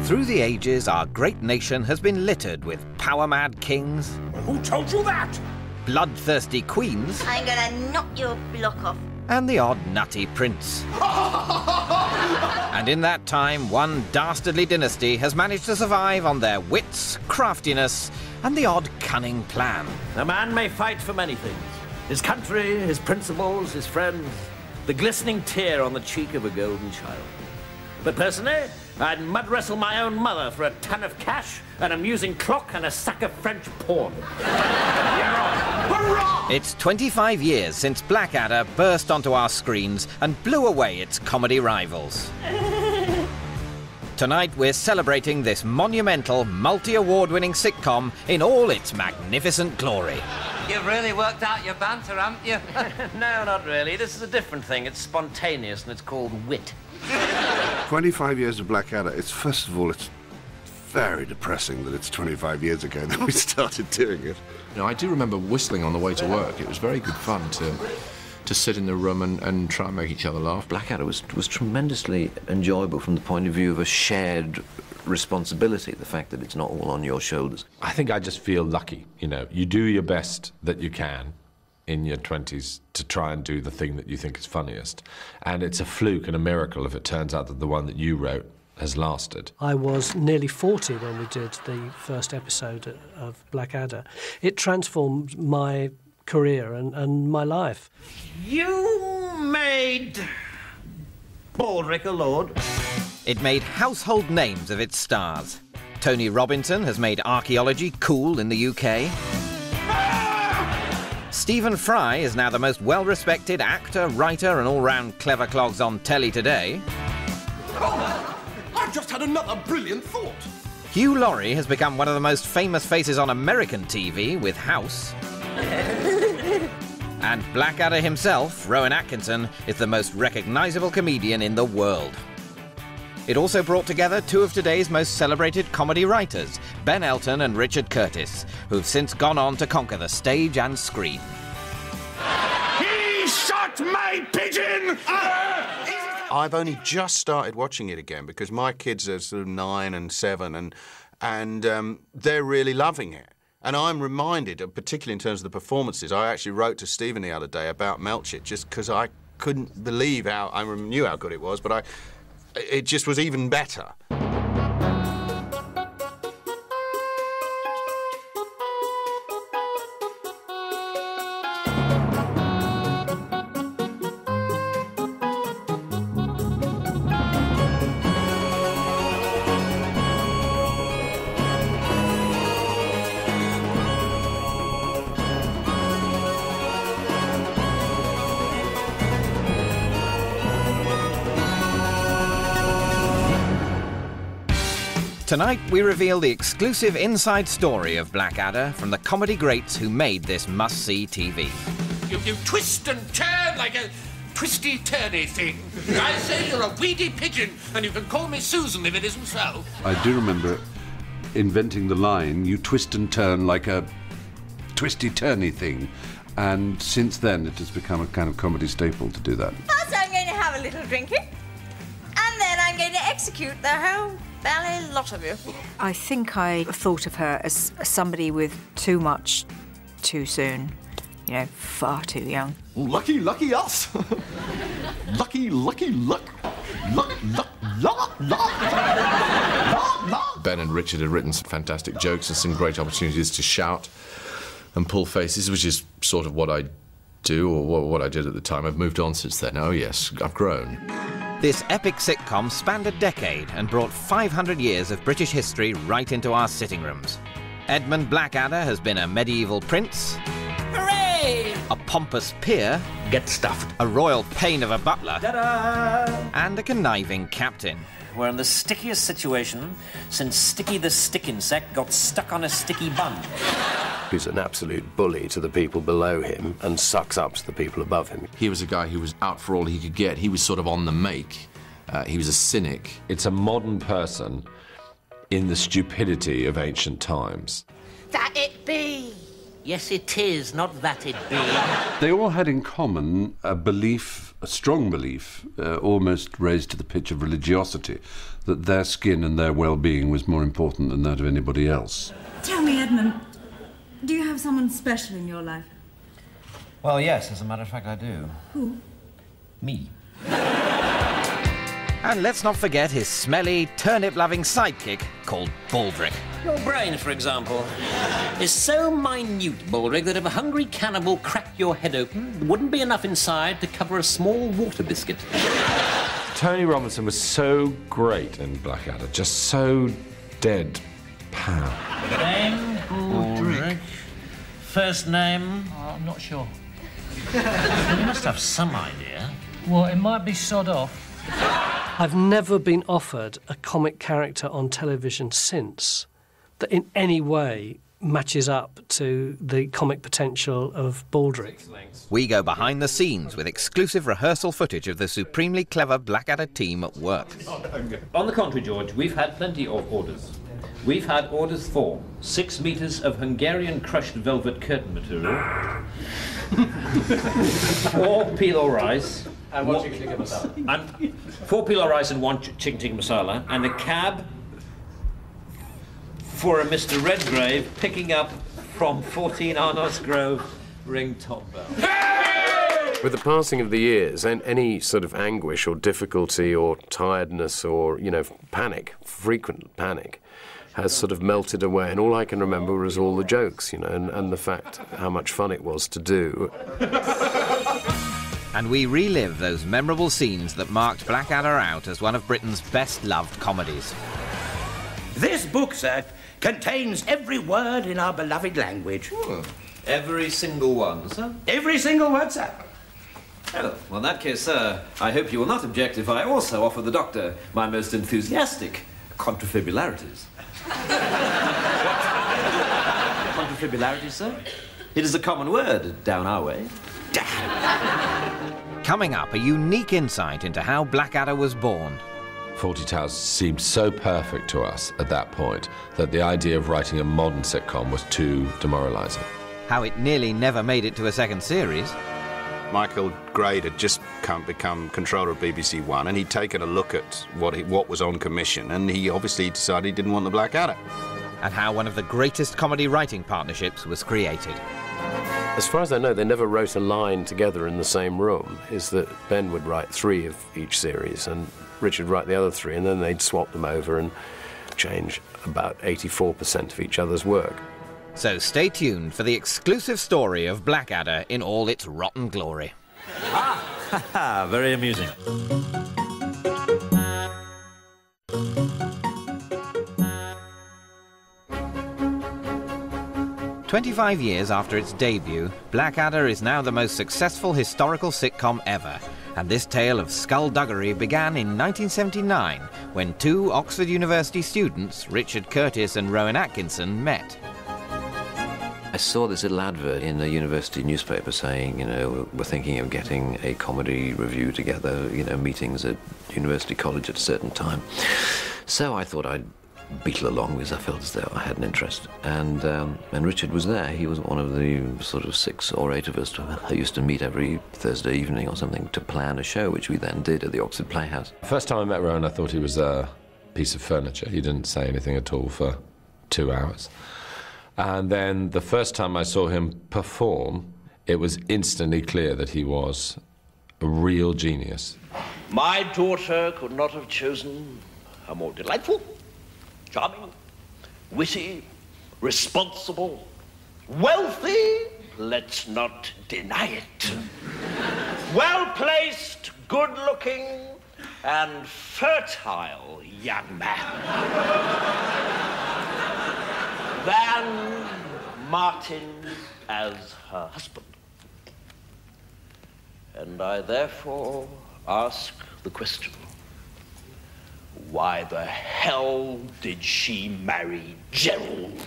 Through the ages, our great nation has been littered with power-mad kings. Who told you that? Bloodthirsty queens. I'm gonna knock your block off. And the odd nutty prince. And in that time, one dastardly dynasty has managed to survive on their wits, craftiness, and the odd cunning plan. A man may fight for many things. His country, his principles, his friends, the glistening tear on the cheek of a golden child. But personally, I'd mud wrestle my own mother for a ton of cash, an amusing clock, and a sack of French porn. Hurrah! It's 25 years since Blackadder burst onto our screens and blew away its comedy rivals. Tonight we're celebrating this monumental, multi-award-winning sitcom in all its magnificent glory. You've really worked out your banter, haven't you? No, not really. This is a different thing. It's spontaneous, and it's called wit. 25 years of Blackadder. First of all, it's very depressing that it's 25 years ago that we started doing it. You know, I do remember whistling on the way to work. It was very good fun to sit in the room and try and make each other laugh. Blackadder was tremendously enjoyable from the point of view of a shared responsibility, the fact that it's not all on your shoulders. I think I just feel lucky, you know. You do your best that you can in your 20s to try and do the thing that you think is funniest. And it's a fluke and a miracle if it turns out that the one that you wrote has lasted. I was nearly 40 when we did the first episode of Blackadder. It transformed my career and my life. You made Baldrick a lord. It made household names of its stars. Tony Robinson has made archaeology cool in the UK. Stephen Fry is now the most well-respected actor, writer and all-round clever clogs on telly today. I've just had another brilliant thought. Hugh Laurie has become one of the most famous faces on American TV with House. And Blackadder himself, Rowan Atkinson, is the most recognisable comedian in the world. It also brought together two of today's most celebrated comedy writers, Ben Elton and Richard Curtis, who've since gone on to conquer the stage and screen. He shot my pigeon! I've only just started watching it again because my kids are sort of 9 and 7 and they're really loving it. And I'm reminded, particularly in terms of the performances, I actually wrote to Stephen the other day about Melchett just because I couldn't believe how, I knew how good it was, but it just was even better. Tonight, we reveal the exclusive inside story of Blackadder from the comedy greats who made this must-see TV. You twist and turn like a twisty-turny thing. I say you're a weedy pigeon, and you can call me Susan if it isn't so. I do remember inventing the line, you twist and turn like a twisty-turny thing. And since then, it has become a kind of comedy staple to do that. First, I'm going to have a little drinking, and then I'm going to execute the whole ballet lot of you. I think I thought of her as somebody with too much too soon. You know, far too young. Lucky us. lucky luck. Ben and Richard had written some fantastic jokes and some great opportunities to shout and pull faces, which is sort of what I do, or what I did at the time. I've moved on since then. Oh, yes, I've grown. This epic sitcom spanned a decade and brought 500 years of British history right into our sitting rooms. Edmund Blackadder has been a medieval prince, Hooray! a pompous peer, Get stuffed. a royal pain of a butler, Ta-da! and a conniving captain. We're in the stickiest situation since Sticky the stick insect got stuck on a sticky bun. He's an absolute bully to the people below him and sucks up to the people above him. He was a guy who was out for all he could get. He was sort of on the make. He was a cynic. It's a modern person in the stupidity of ancient times. That it be. Yes, it is, not that it be. They all had in common a belief, a strong belief, almost raised to the pitch of religiosity, that their skin and their well-being was more important than that of anybody else. Tell me, Edmund, do you have someone special in your life? Well, yes, as a matter of fact, I do. Who? Me. And let's not forget his smelly, turnip-loving sidekick called Baldric. Your brain, for example, is so minute, Baldric, that if a hungry cannibal cracked your head open, there wouldn't be enough inside to cover a small water biscuit. Tony Robinson was so great in Blackadder, just so dead pan. Name? Baldric. First name? I'm not sure. You must have some idea. Well, it might be sod off. I've never been offered a comic character on television since that in any way matches up to the comic potential of Baldric. We go behind the scenes with exclusive rehearsal footage of the supremely clever Blackadder team at work. On the contrary, George, we've had plenty of orders. We've had orders for 6 meters of Hungarian crushed velvet curtain material, 4 pilo rice, and 1 chicken tikka masala. And 4 pilo rice and 1 chicken tikka masala, and a cab for a Mr. Redgrave picking up from 14 Arnos Grove, ring top bell. With the passing of the years, and any sort of anguish or difficulty or tiredness or, panic, frequent panic, has sort of melted away. And all I can remember was all the jokes, and the fact how much fun it was to do. And we relive those memorable scenes that marked Blackadder out as one of Britain's best-loved comedies. This book, sir, contains every word in our beloved language. Every single one, sir? Every single word, sir. Oh, well, in that case, sir, I hope you will not object if I also offer the Doctor my most enthusiastic contrafibularities. Contrafibularities, sir? It is a common word down our way. Coming up, a unique insight into how Blackadder was born. Fawlty Towers seemed so perfect to us at that point that the idea of writing a modern sitcom was too demoralising. How it nearly never made it to a second series. Michael Grade had just become controller of BBC One, and he'd taken a look at what was on commission, and he obviously decided he didn't want the Blackadder. And how one of the greatest comedy writing partnerships was created. As far as I know, they never wrote a line together in the same room. Is that Ben would write 3 of each series, and Richard write the other 3, and then they'd swap them over and change about 84% of each other's work. So stay tuned for the exclusive story of Blackadder in all its rotten glory. Very amusing. "25 years after its debut, Blackadder is now the most successful historical sitcom ever. And this tale of skullduggery began in 1979, when 2 Oxford University students, Richard Curtis and Rowan Atkinson, met. I saw this little advert in a university newspaper saying, we're thinking of getting a comedy review together, meetings at University College at a certain time. So I thought I'd beetle along because I felt as though I had an interest. And Richard was there. He was one of the sort of 6 or 8 of us who used to meet every Thursday evening or something to plan a show, which we then did at the Oxford Playhouse. First time I met Rowan, I thought he was a piece of furniture. He didn't say anything at all for 2 hours. And then the first time I saw him perform, it was instantly clear that he was a real genius. My daughter could not have chosen a more delightful, charming, witty, responsible, wealthy, let's not deny it, well-placed, good-looking, and fertile young man than Martin as her husband. And I therefore ask the question, why the hell did she marry Gerald?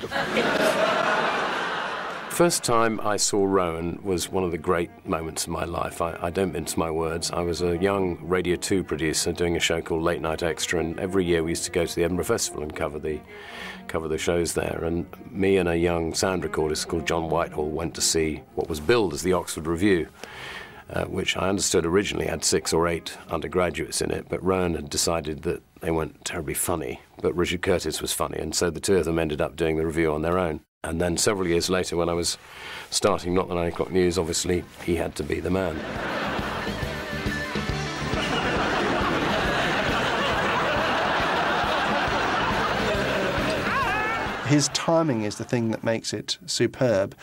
First time I saw Rowan was one of the great moments of my life. I don't mince my words. I was a young Radio 2 producer doing a show called Late Night Extra, and every year we used to go to the Edinburgh Festival and cover the shows there. And me and a young sound recordist called John Whitehall went to see what was billed as the Oxford Review, which I understood originally had 6 or 8 undergraduates in it, but Rowan had decided that they weren't terribly funny, but Richard Curtis was funny, and so the two of them ended up doing the review on their own. And then several years later, when I was starting Not the 9 O'Clock News, obviously he had to be the man. His timing is the thing that makes it superb.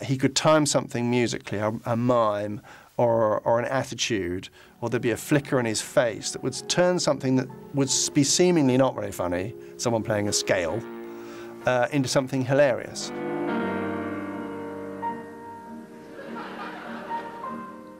He could time something musically, a mime or an attitude, or there'd be a flicker in his face that would turn something that would be seemingly not very funny, someone playing a scale, into something hilarious.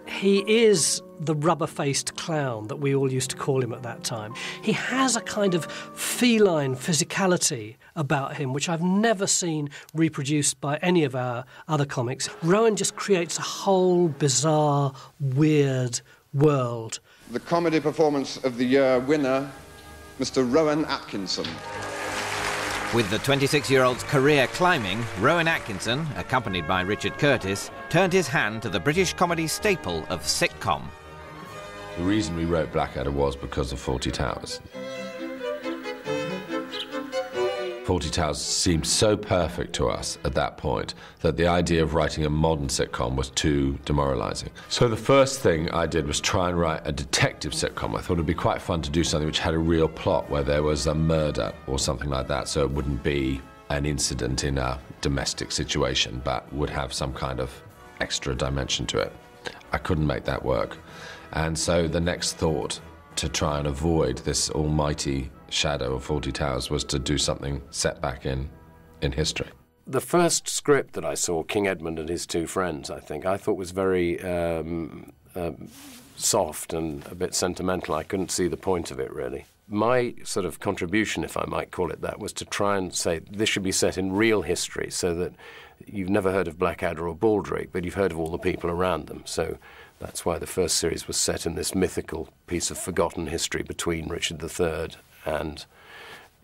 He is the rubber-faced clown that we all used to call him at that time. He has a kind of feline physicality about him, which I've never seen reproduced by any of our other comics. Rowan just creates a whole bizarre, weird world. The comedy performance of the year winner, Mr. Rowan Atkinson. With the 26-year-old's career climbing, Rowan Atkinson, accompanied by Richard Curtis, turned his hand to the British comedy staple of sitcom. The reason we wrote Blackadder was because of Fawlty Towers. Fawlty Towers seemed so perfect to us at that point that the idea of writing a modern sitcom was too demoralising. So the first thing I did was try and write a detective sitcom. I thought it'd be quite fun to do something which had a real plot, where there was a murder or something like that, so it wouldn't be an incident in a domestic situation, but would have some kind of extra dimension to it. I couldn't make that work. And so the next thought to try and avoid this almighty shadow of Fawlty Towers was to do something set back in history. The first script that I saw, King Edmund and His Two Friends, I thought was very soft and a bit sentimental. I couldn't see the point of it, really. My sort of contribution, if I might call it that, was to try and say this should be set in real history, so that you've never heard of Blackadder or Baldrick, but you've heard of all the people around them. So that's why the first series was set in this mythical piece of forgotten history between Richard III and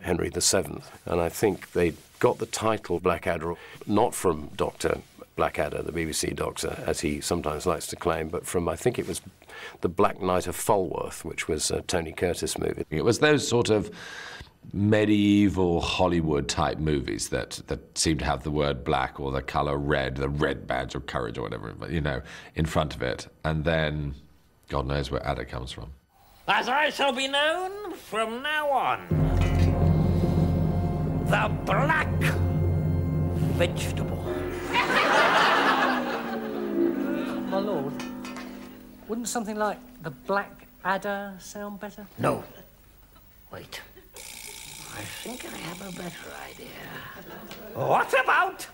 Henry VII. And I think they got the title Blackadder not from Dr. Blackadder, the BBC doctor, as he sometimes likes to claim, but from, I think it was The Black Knight of Falworth, which was a Tony Curtis movie. It was those sort of medieval Hollywood-type movies that seem to have the word black or the colour red, the red badge of courage or whatever, you know, in front of it. And then, God knows where Adder comes from. As I shall be known from now on, the Black Vegetable. My lord, wouldn't something like the Blackadder sound better? No. Wait. I think I have a better idea. What about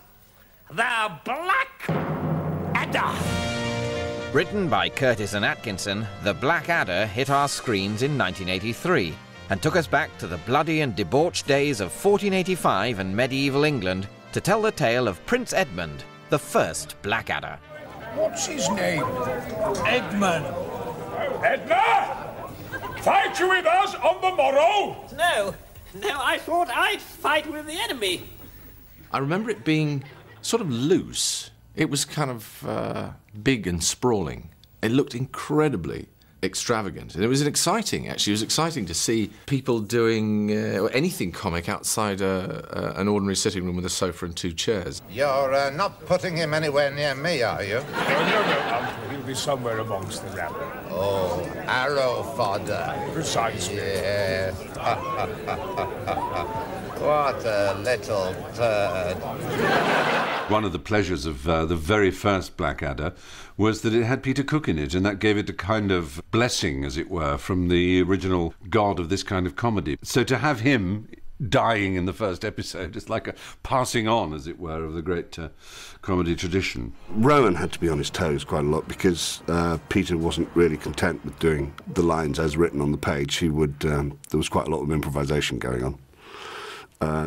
the Blackadder? Written by Curtis and Atkinson, The Blackadder hit our screens in 1983 and took us back to the bloody and debauched days of 1485 and medieval England to tell the tale of Prince Edmund, the first Blackadder. What's his name? Edmund. Edna! Fight you with us on the morrow? No, I thought I'd fight with the enemy. I remember it being sort of loose. It was kind of big and sprawling. It looked incredibly extravagant. And it was exciting, actually. It was exciting to see people doing anything comic outside an ordinary sitting room with a sofa and 2 chairs. You're not putting him anywhere near me, are you? No, Uncle. He'll be somewhere amongst the rabble. Oh, arrow fodder. Precisely. Yes. What a little turd. One of the pleasures of the very first Blackadder was that it had Peter Cook in it, and that gave it a kind of blessing, as it were, from the original god of this kind of comedy. So to have him dying in the first episode is like a passing on, as it were, of the great comedy tradition. Rowan had to be on his toes quite a lot because Peter wasn't really content with doing the lines as written on the page. He would there was quite a lot of improvisation going on.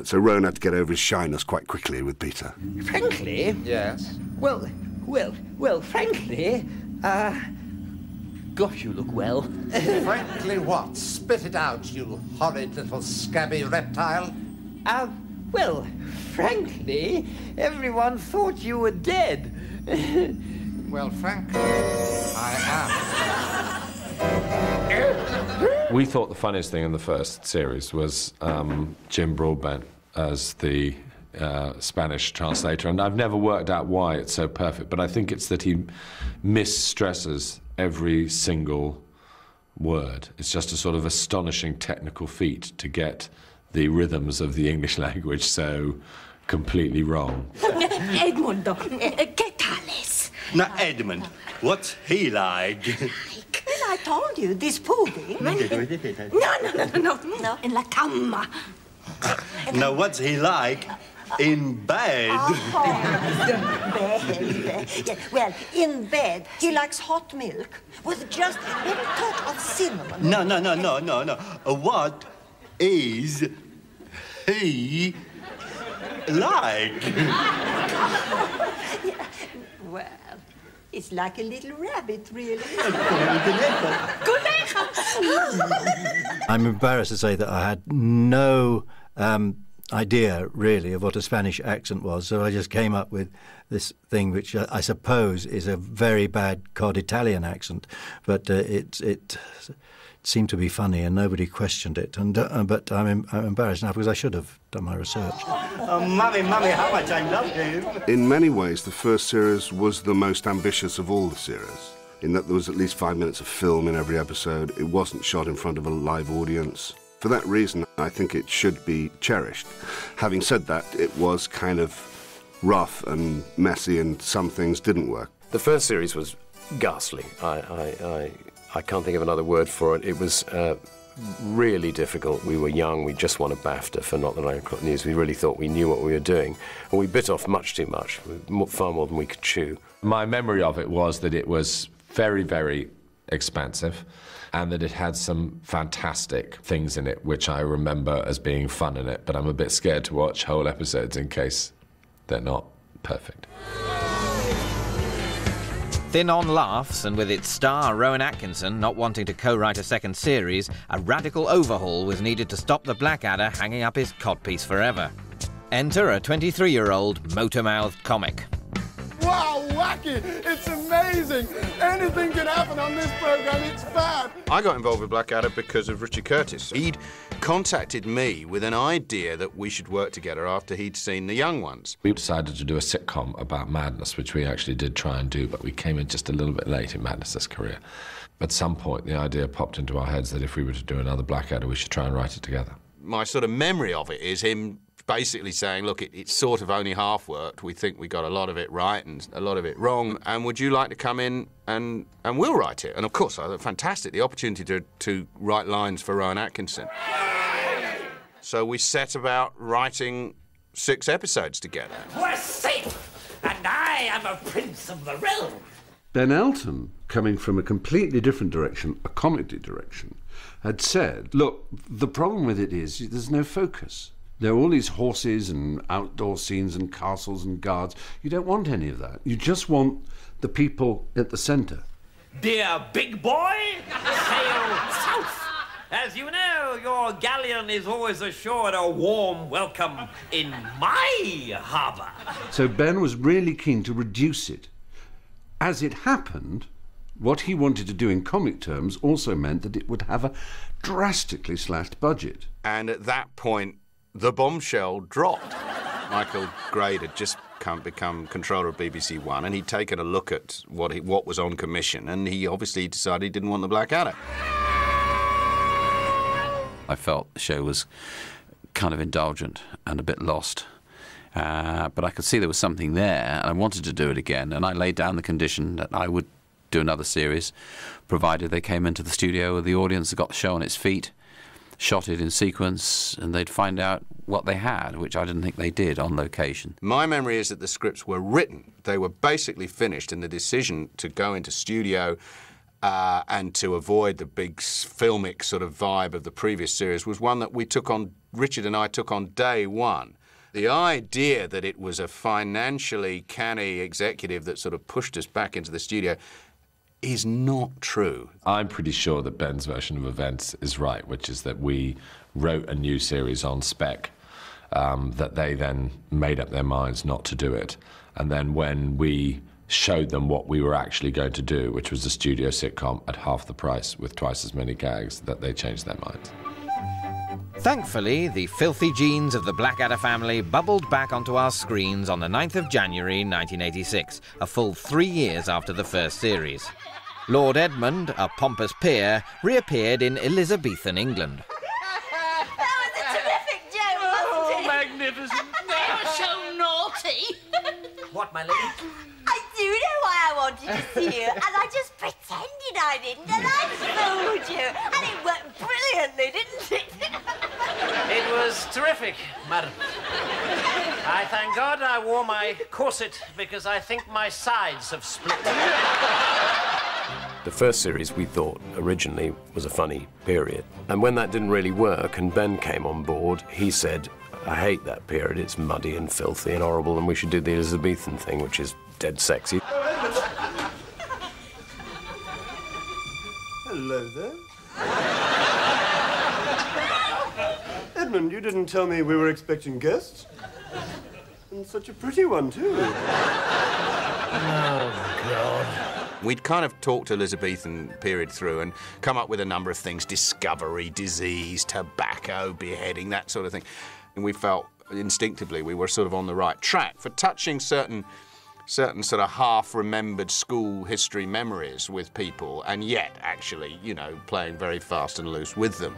So Rowan had to get over his shyness quite quickly with Peter. Frankly? Yes? Well, frankly, gosh, you look well. Frankly what? Spit it out, you horrid little scabby reptile. Well, frankly, everyone thought you were dead. Well, frankly, I am. We thought the funniest thing in the first series was Jim Broadbent as the Spanish translator, and I've never worked out why it's so perfect, but I think it's that he misstresses every single word. It's just a sort of astonishing technical feat to get the rhythms of the English language so completely wrong. Edmundo, ¿qué tal es? Now, Edmund, what's he like? Well, I told you, this pudding. No, in la cama. Now, what's he like in bed? Bed. Yeah, well, in bed, he likes hot milk with just a little touch of cinnamon. No. What is he like? Well, it's like a little rabbit, really. I'm embarrassed to say that I had no idea, really, of what a Spanish accent was, so I just came up with this thing, which I suppose is a very bad cod Italian accent, but it seemed to be funny and nobody questioned it. But I'm embarrassed now because I should have done my research. Oh, Mummy, how much I love you. In many ways, the first series was the most ambitious of all the series, in that there was at least 5 minutes of film in every episode. It wasn't shot in front of a live audience. For that reason, I think it should be cherished. Having said that, it was kind of rough and messy, and some things didn't work. The first series was ghastly. I can't think of another word for it. It was really difficult. We were young. We just won a BAFTA for Not the 9 O'Clock News. We really thought we knew what we were doing. And we bit off much too much, far more than we could chew. My memory of it was that it was very, very expansive, and that it had some fantastic things in it, which I remember as being fun in it, but I'm a bit scared to watch whole episodes in case they're not perfect. Thin on laughs, and with its star Rowan Atkinson not wanting to co-write a second series, a radical overhaul was needed to stop the Blackadder hanging up his codpiece forever. Enter a 23-year-old motor-mouthed comic. Wow, wacky! It's amazing! Anything can happen on this program, it's fab! I got involved with Blackadder because of Richard Curtis. He'd contacted me with an idea that we should work together after he'd seen The Young Ones. We decided to do a sitcom about Madness, which we actually did try and do, but we came in just a little bit late in Madness's career. At some point, the idea popped into our heads that if we were to do another Blackadder, we should try and write it together. My sort of memory of it is him basically saying, look, it's sort of only half worked. We think we got a lot of it right and a lot of it wrong, and would you like to come in and we'll write it? And of course, I thought, fantastic, the opportunity to write lines for Rowan Atkinson. So we set about writing 6 episodes together. We're safe, and I am a prince of the realm. Ben Elton, coming from a completely different direction, a comedy direction, had said, look, the problem with it is there's no focus. There are all these horses and outdoor scenes and castles and guards. You don't want any of that. You just want the people at the centre. Dear big boy, sail south. As you know, your galleon is always assured a warm welcome in my harbour. So Ben was really keen to reduce it. As it happened, what he wanted to do in comic terms also meant that it would have a drastically slashed budget. And at that point, the bombshell dropped. Michael Grade had just become controller of BBC One, and he'd taken a look at what was on commission, and he obviously decided he didn't want the Blackadder. I felt the show was kind of indulgent and a bit lost. But I could see there was something there, and I wanted to do it again, and I laid down the condition that I would do another series, provided they came into the studio with the audience that got the show on its feet, shot it in sequence, and they'd find out what they had, which I didn't think they did on location. My memory is that the scripts were written. They were basically finished, and the decision to go into studio and to avoid the big filmic sort of vibe of the previous series, was one that Richard and I took on day one. The idea that it was a financially canny executive that sort of pushed us back into the studio is not true. I'm pretty sure that Ben's version of events is right, which is that we wrote a new series on spec, that they then made up their minds not to do it. And then when we showed them what we were actually going to do, which was a studio sitcom at half the price with twice as many gags, that they changed their minds. Thankfully, the filthy genes of the Blackadder family bubbled back onto our screens on the 9th of January 1986, a full 3 years after the first series. Lord Edmund, a pompous peer, reappeared in Elizabethan England. That was a terrific joke, wasn't it? Magnificent. They were so naughty. What, my lady? I do know why I wanted to see you, and I just pretended I didn't, and I fooled you. And it worked brilliantly, didn't it? It was terrific, madam. I thank God I wore my corset because I think my sides have split. The first series we thought originally was a funny period. And when that didn't really work and Ben came on board, he said, I hate that period, it's muddy and filthy and horrible, and we should do the Elizabethan thing, which is dead sexy. Hello there. Edmund, you didn't tell me we were expecting guests. And such a pretty one, too. Oh, God. We'd kind of talked Elizabethan period through and come up with a number of things: discovery, disease, tobacco, beheading, that sort of thing. And we felt instinctively we were sort of on the right track for touching certain sort of half-remembered school history memories with people, and yet actually, you know, playing very fast and loose with them.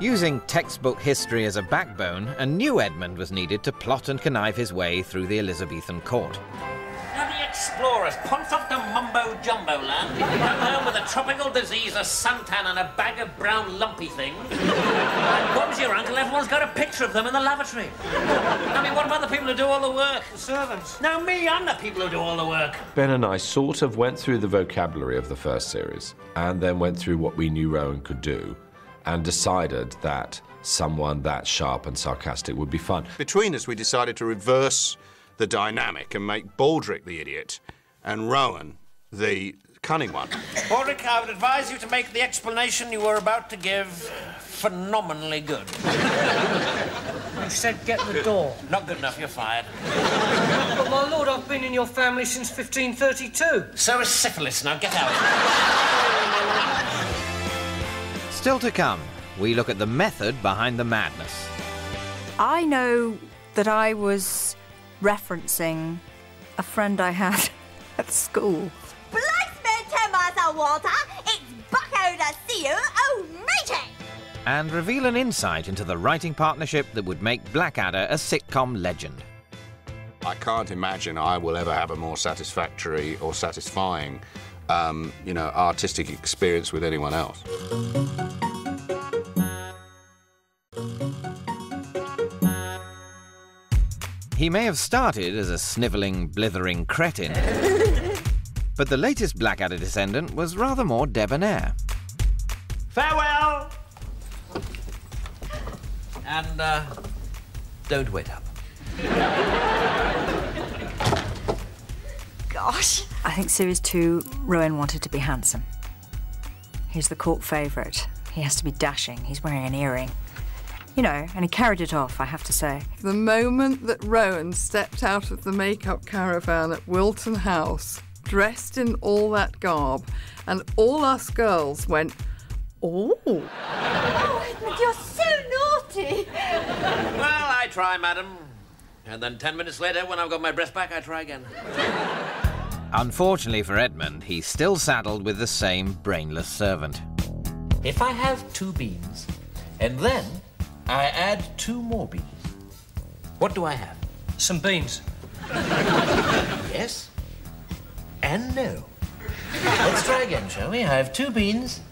Using textbook history as a backbone, a new Edmund was needed to plot and connive his way through the Elizabethan court. Now the explorers punt off to mumbo-jumbo land, come home with a tropical disease, a suntan and a bag of brown lumpy things. And Bob's your uncle, everyone's got a picture of them in the lavatory. I mean, what about the people who do all the work? The servants. Now me, I'm the people who do all the work. Ben and I sort of went through the vocabulary of the first series and then went through what we knew Rowan could do and decided that someone that sharp and sarcastic would be fun. Between us, we decided to reverse the dynamic and make Baldric the idiot and Rowan the cunning one. Baldric, I would advise you to make the explanation you were about to give phenomenally good. You said get the door. Not good enough, you're fired. But my lord, I've been in your family since 1532. So is syphilis. Now get out. Still to come, we look at the method behind the madness. I know that I was referencing a friend I had at school. Policeman Thomas Walter, it's Bucko to see you, oh matey! And reveal an insight into the writing partnership that would make Blackadder a sitcom legend. I can't imagine I will ever have a more satisfactory or satisfying you know, artistic experience with anyone else. He may have started as a snivelling, blithering cretin, but the latest Blackadder descendant was rather more debonair. Farewell! And, don't wait up. Gosh. I think Series 2, Rowan wanted to be handsome. He's the court favourite. He has to be dashing. He's wearing an earring. You know, and he carried it off, I have to say. The moment that Rowan stepped out of the makeup caravan at Wilton House, dressed in all that garb, and all us girls went, oh. Oh, Edmund, you're so naughty. Well, I try, madam. And then 10 minutes later, when I've got my breath back, I try again. Unfortunately for Edmund, he's still saddled with the same brainless servant. If I have 2 beans, and then I add 2 more beans, what do I have? Some beans. Yes and no. Let's try again, shall we? I have 2 beans,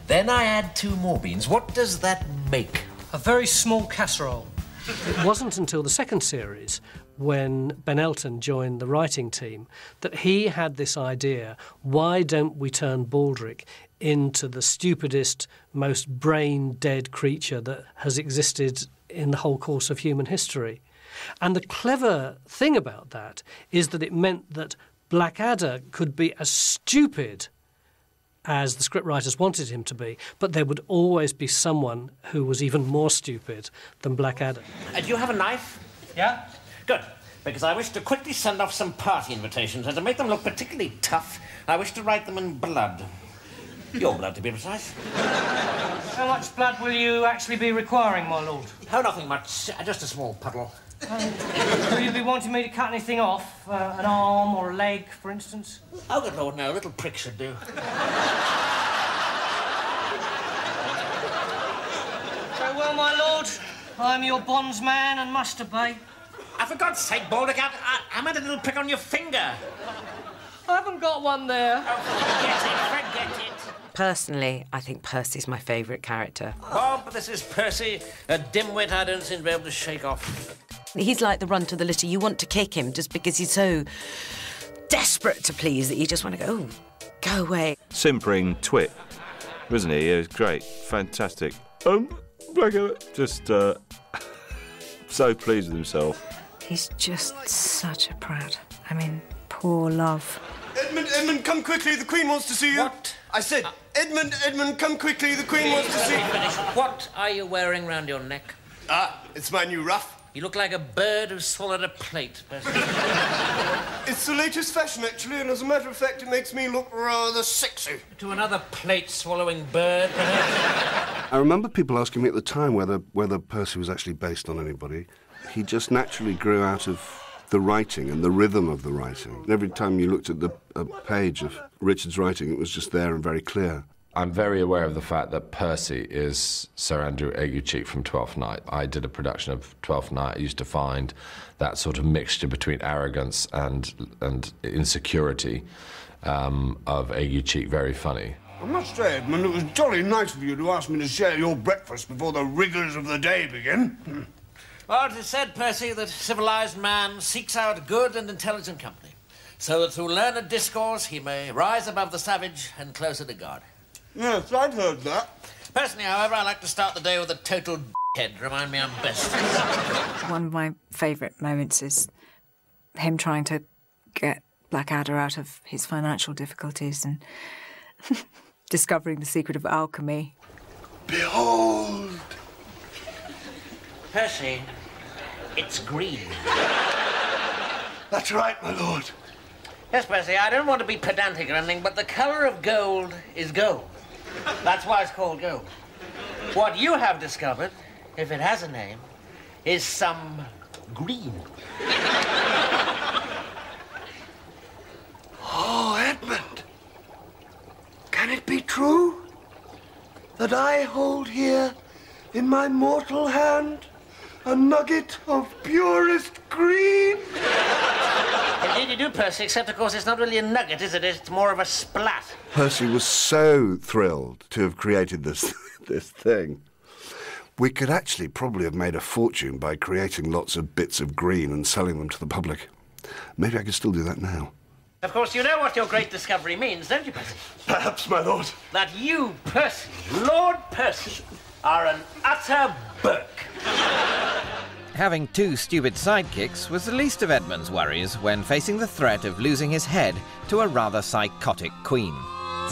then I add 2 more beans. What does that make? A very small casserole. It wasn't until the second series, when Ben Elton joined the writing team, that he had this idea, why don't we turn Baldric into the stupidest, most brain-dead creature that has existed in the whole course of human history? And the clever thing about that is that it meant that Blackadder could be as stupid as the scriptwriters wanted him to be, but there would always be someone who was even more stupid than Blackadder. Do you have a knife? Yeah? Good, because I wish to quickly send off some party invitations, and to make them look particularly tough, I wish to write them in blood. Your blood, to be precise. How much blood will you actually be requiring, my lord? Oh, nothing much. Just a small puddle. Will you be wanting me to cut anything off? An arm or a leg, for instance? Oh, good Lord, no. A little prick should do. Very well, my lord. I'm your bondsman and must obey. For God's sake, Baldric, I meant a little prick on your finger. I haven't got one there. Oh, forget it. Personally, I think Percy's my favourite character. Oh, but this is Percy, a dimwit I don't seem to be able to shake off. He's like the runt of the litter. You want to kick him just because he's so desperate to please that you just want to go, go away. Simpering twit, wasn't he? He was great, fantastic. Blackadder, just so pleased with himself. He's just such a prat. I mean, poor love. Edmund, come quickly, the Queen wants to see you. What? I said, Edmund, come quickly, the Queen wants to see you. What are you wearing round your neck? It's my new ruff. You look like a bird who swallowed a plate, Percy. It's the latest fashion, actually, and as a matter of fact, it makes me look rather sexy. To another plate-swallowing bird, perhaps? I remember people asking me at the time whether Percy was actually based on anybody. He just naturally grew out of the writing and the rhythm of the writing. Every time you looked at a page of Richard's writing, it was just there and very clear. I'm very aware of the fact that Percy is Sir Andrew Aguecheek from Twelfth Night. I did a production of Twelfth Night. I used to find that sort of mixture between arrogance and insecurity of Aguecheek very funny. I must say, Edmund, it was jolly nice of you to ask me to share your breakfast before the rigours of the day begin. Well, it is said, Percy, that civilised man seeks out good and intelligent company, so that through learned discourse he may rise above the savage and closer to God. Yes, I'd heard that. Personally, however, I like to start the day with a total head. Remind me I'm best. One of my favourite moments is him trying to get Blackadder out of his financial difficulties and discovering the secret of alchemy. Behold! Percy, it's green. That's right, my lord. Yes, Percy, I don't want to be pedantic or anything, but the colour of gold is gold. That's why it's called gold. What you have discovered, if it has a name, is some green. Oh, Edmund. Can it be true that I hold here in my mortal hand a nugget of purest green? Indeed you do, Percy, except, of course, it's not really a nugget, is it? It's more of a splat. Percy was so thrilled to have created this thing. We could actually probably have made a fortune by creating lots of bits of green and selling them to the public. Maybe I could still do that now. Of course, you know what your great discovery means, don't you, Percy? Perhaps, my lord. That you, Percy, Lord Percy, are an utter Burke. Having two stupid sidekicks was the least of Edmund's worries when facing the threat of losing his head to a rather psychotic queen.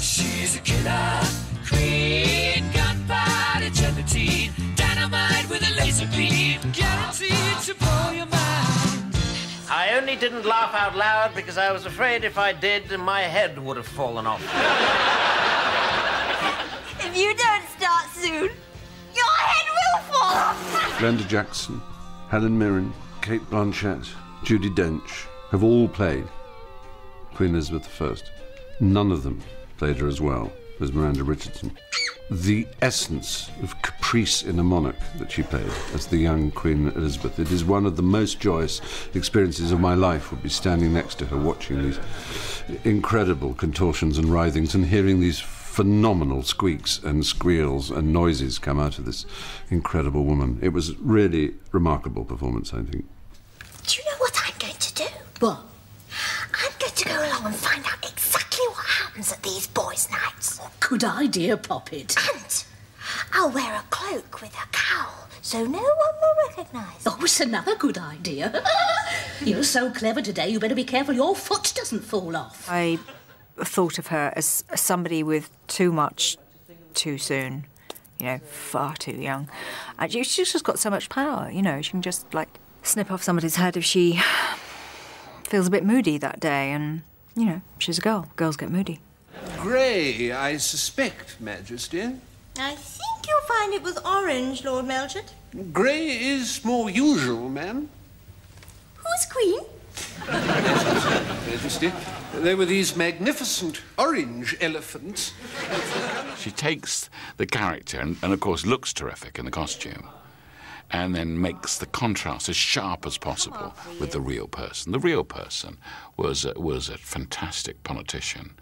She's a killer queen, gunpowder gelatine, dynamite with a laser beam, guaranteed to blow your mind. I only didn't laugh out loud because I was afraid if I did, my head would have fallen off. If you don't start soon, your head will fall off. Glenda Jackson, Helen Mirren, Kate Blanchett, Judi Dench have all played Queen Elizabeth I. None of them played her as well as Miranda Richardson. The essence of caprice in a monarch that she played as the young Queen Elizabeth, it is one of the most joyous experiences of my life, would be standing next to her watching these incredible contortions and writhings and hearing these phenomenal squeaks and squeals and noises come out of this incredible woman. It was really remarkable performance, I think. Do you know what I'm going to do? What? I'm going to go along and find out exactly what happens at these boys' nights. Good idea, Poppet. And I'll wear a cloak with a cowl, so no one will recognise me. Oh, it's another good idea. You're so clever today, you better be careful your foot doesn't fall off. I thought of her as somebody with too much too soon, you know, far too young. And she's just got so much power, you know, she can just, like, snip off somebody's head if she feels a bit moody that day, and, you know, she's a girl. Girls get moody. Grey, I suspect, Majesty. I think you'll find it was orange, Lord Melchett. Grey is more usual, ma'am. Who's Queen? Majesty, there were these magnificent orange elephants. She takes the character and of course, looks terrific in the costume, and then makes the contrast as sharp as possible with the real person. The real person was a fantastic politician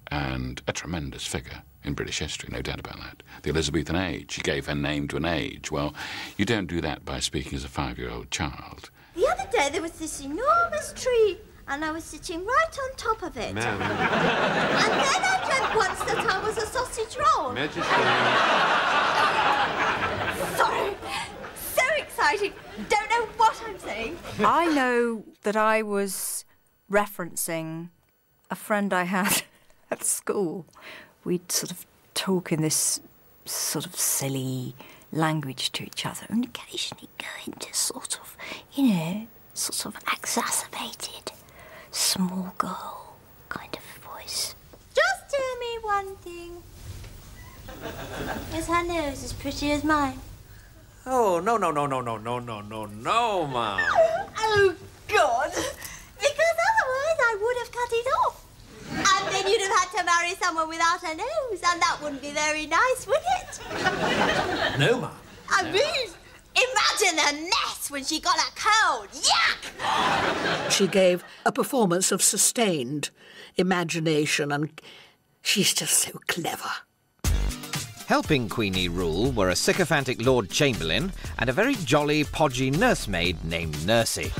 and a tremendous figure in British history, no doubt about that. The Elizabethan age, she gave her name to an age. Well, you don't do that by speaking as a 5-year-old child. The other day there was this enormous tree, and I was sitting right on top of it. Ma'am. And then I dreamt once that I was a sausage roll. Majesty. Sorry. So exciting. Don't know what I'm saying. I know that I was referencing a friend I had at school. We'd sort of talk in this sort of silly language to each other and occasionally go into sort of, you know, sort of exacerbated, small girl kind of voice. Just tell me one thing. Is her nose as pretty as mine? Oh, no, Mum. Oh, God. Because otherwise I would have cut it off. And then you'd have had to marry someone without a nose, and that wouldn't be very nice, would it? No, Mum. I mean, imagine her mess when she got a cold. Yuck! She gave a performance of sustained imagination, and she's just so clever. Helping Queenie rule were a sycophantic Lord Chamberlain and a very jolly, podgy nursemaid named Nursey.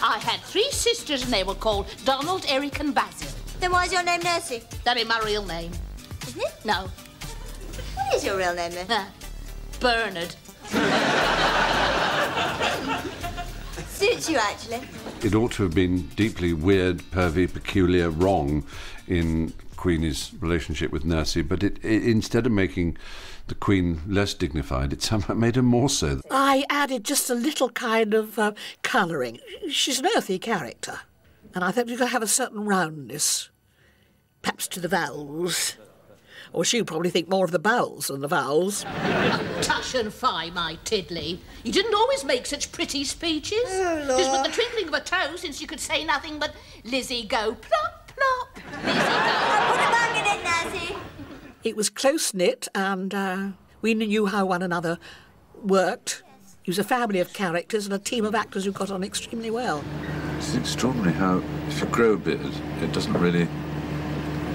I had 3 sisters and they were called Donald, Eric and Basil. Then why is your name Nursey? That ain't my real name. Isn't it? No. What is your real name then? Bernard. Suits you, actually. It ought to have been deeply weird, pervy, peculiar, wrong in Queenie's relationship with Nursey, but it instead of making the Queen less dignified, it somehow made her more so. I added just a little kind of colouring. She's an earthy character, and I thought you could have a certain roundness, perhaps to the vowels. Or she'd probably think more of the bowels than the vowels. Tush and fie, my tiddly. You didn't always make such pretty speeches. Oh, Lord. Just with the twinkling of a toe, since you could say nothing but Lizzie go plop, plop. Lizzie go. Put a bang in it, Nancy. It was close-knit, and we knew how one another worked. It was a family of characters and a team of actors who got on extremely well. It's extraordinary how, if you grow a beard, it doesn't really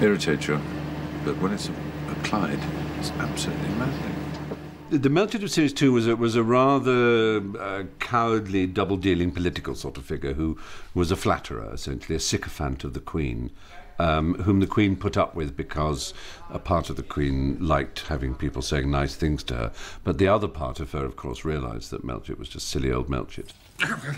irritate you. But when it's applied, it's absolutely maddening. The Melchett of Series 2 was a rather cowardly, double-dealing political sort of figure who was a flatterer, essentially, a sycophant of the Queen, whom the Queen put up with because a part of the Queen liked having people saying nice things to her. But the other part of her, of course, realised that Melchett was just silly old Melchett.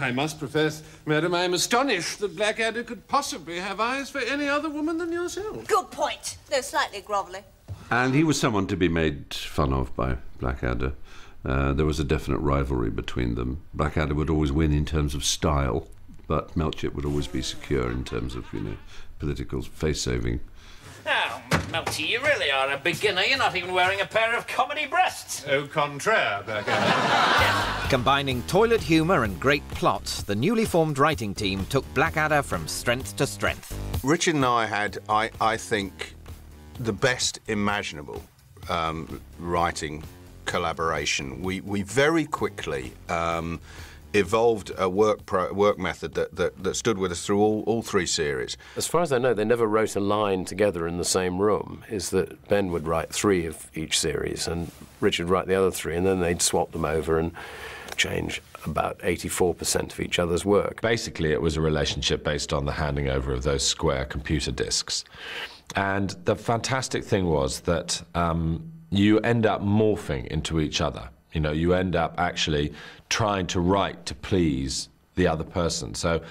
I must profess, madam, I am astonished that Blackadder could possibly have eyes for any other woman than yourself. Good point. Though slightly grovelly. And he was someone to be made fun of by Blackadder. There was a definite rivalry between them. Blackadder would always win in terms of style, but Melchett would always be secure in terms of, you know, political face-saving. Oh, Melty, you really are a beginner. You're not even wearing a pair of comedy breasts. Au contraire, Blackadder. Combining toilet humour and great plot, the newly formed writing team took Blackadder from strength to strength. Richard and I had, I think, the best imaginable writing collaboration. We very quickly evolved a work method that stood with us through all 3 series. As far as I know, they never wrote a line together in the same room. Is that Ben would write 3 of each series and Richard would write the other 3, and then they'd swap them over and change about 84% of each other's work. Basically, it was a relationship based on the handing over of those square computer discs. And the fantastic thing was that you end up morphing into each other. You know, you end up actually trying to write to please the other person. So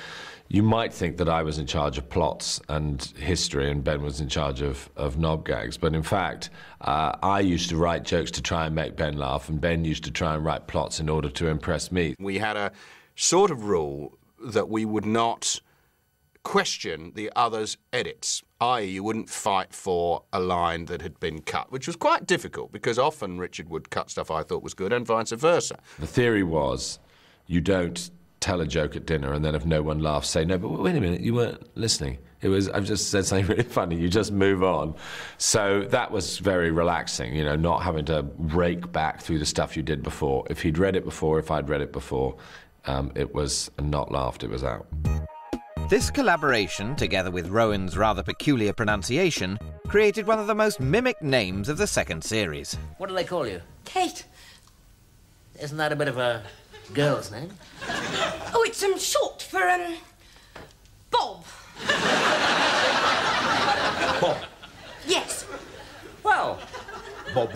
you might think that I was in charge of plots and history and Ben was in charge of knob gags, but in fact, I used to write jokes to try and make Ben laugh, and Ben used to try and write plots in order to impress me. We had a sort of rule that we would not question the other's edits, i.e. you wouldn't fight for a line that had been cut, which was quite difficult because often Richard would cut stuff I thought was good and vice versa. The theory was you don't tell a joke at dinner and then if no one laughs say, no, but wait a minute, you weren't listening. It was, I've just said something really funny, you just move on. So that was very relaxing, you know, not having to rake back through the stuff you did before. If he'd read it before, if I'd read it before, it was not laughed, it was out. This collaboration, together with Rowan's rather peculiar pronunciation, created one of the most mimicked names of the 2nd series. What do they call you? Kate. Isn't that a bit of a girl's name? Oh, it's short for, Bob. Bob? Yes. Well, Bob,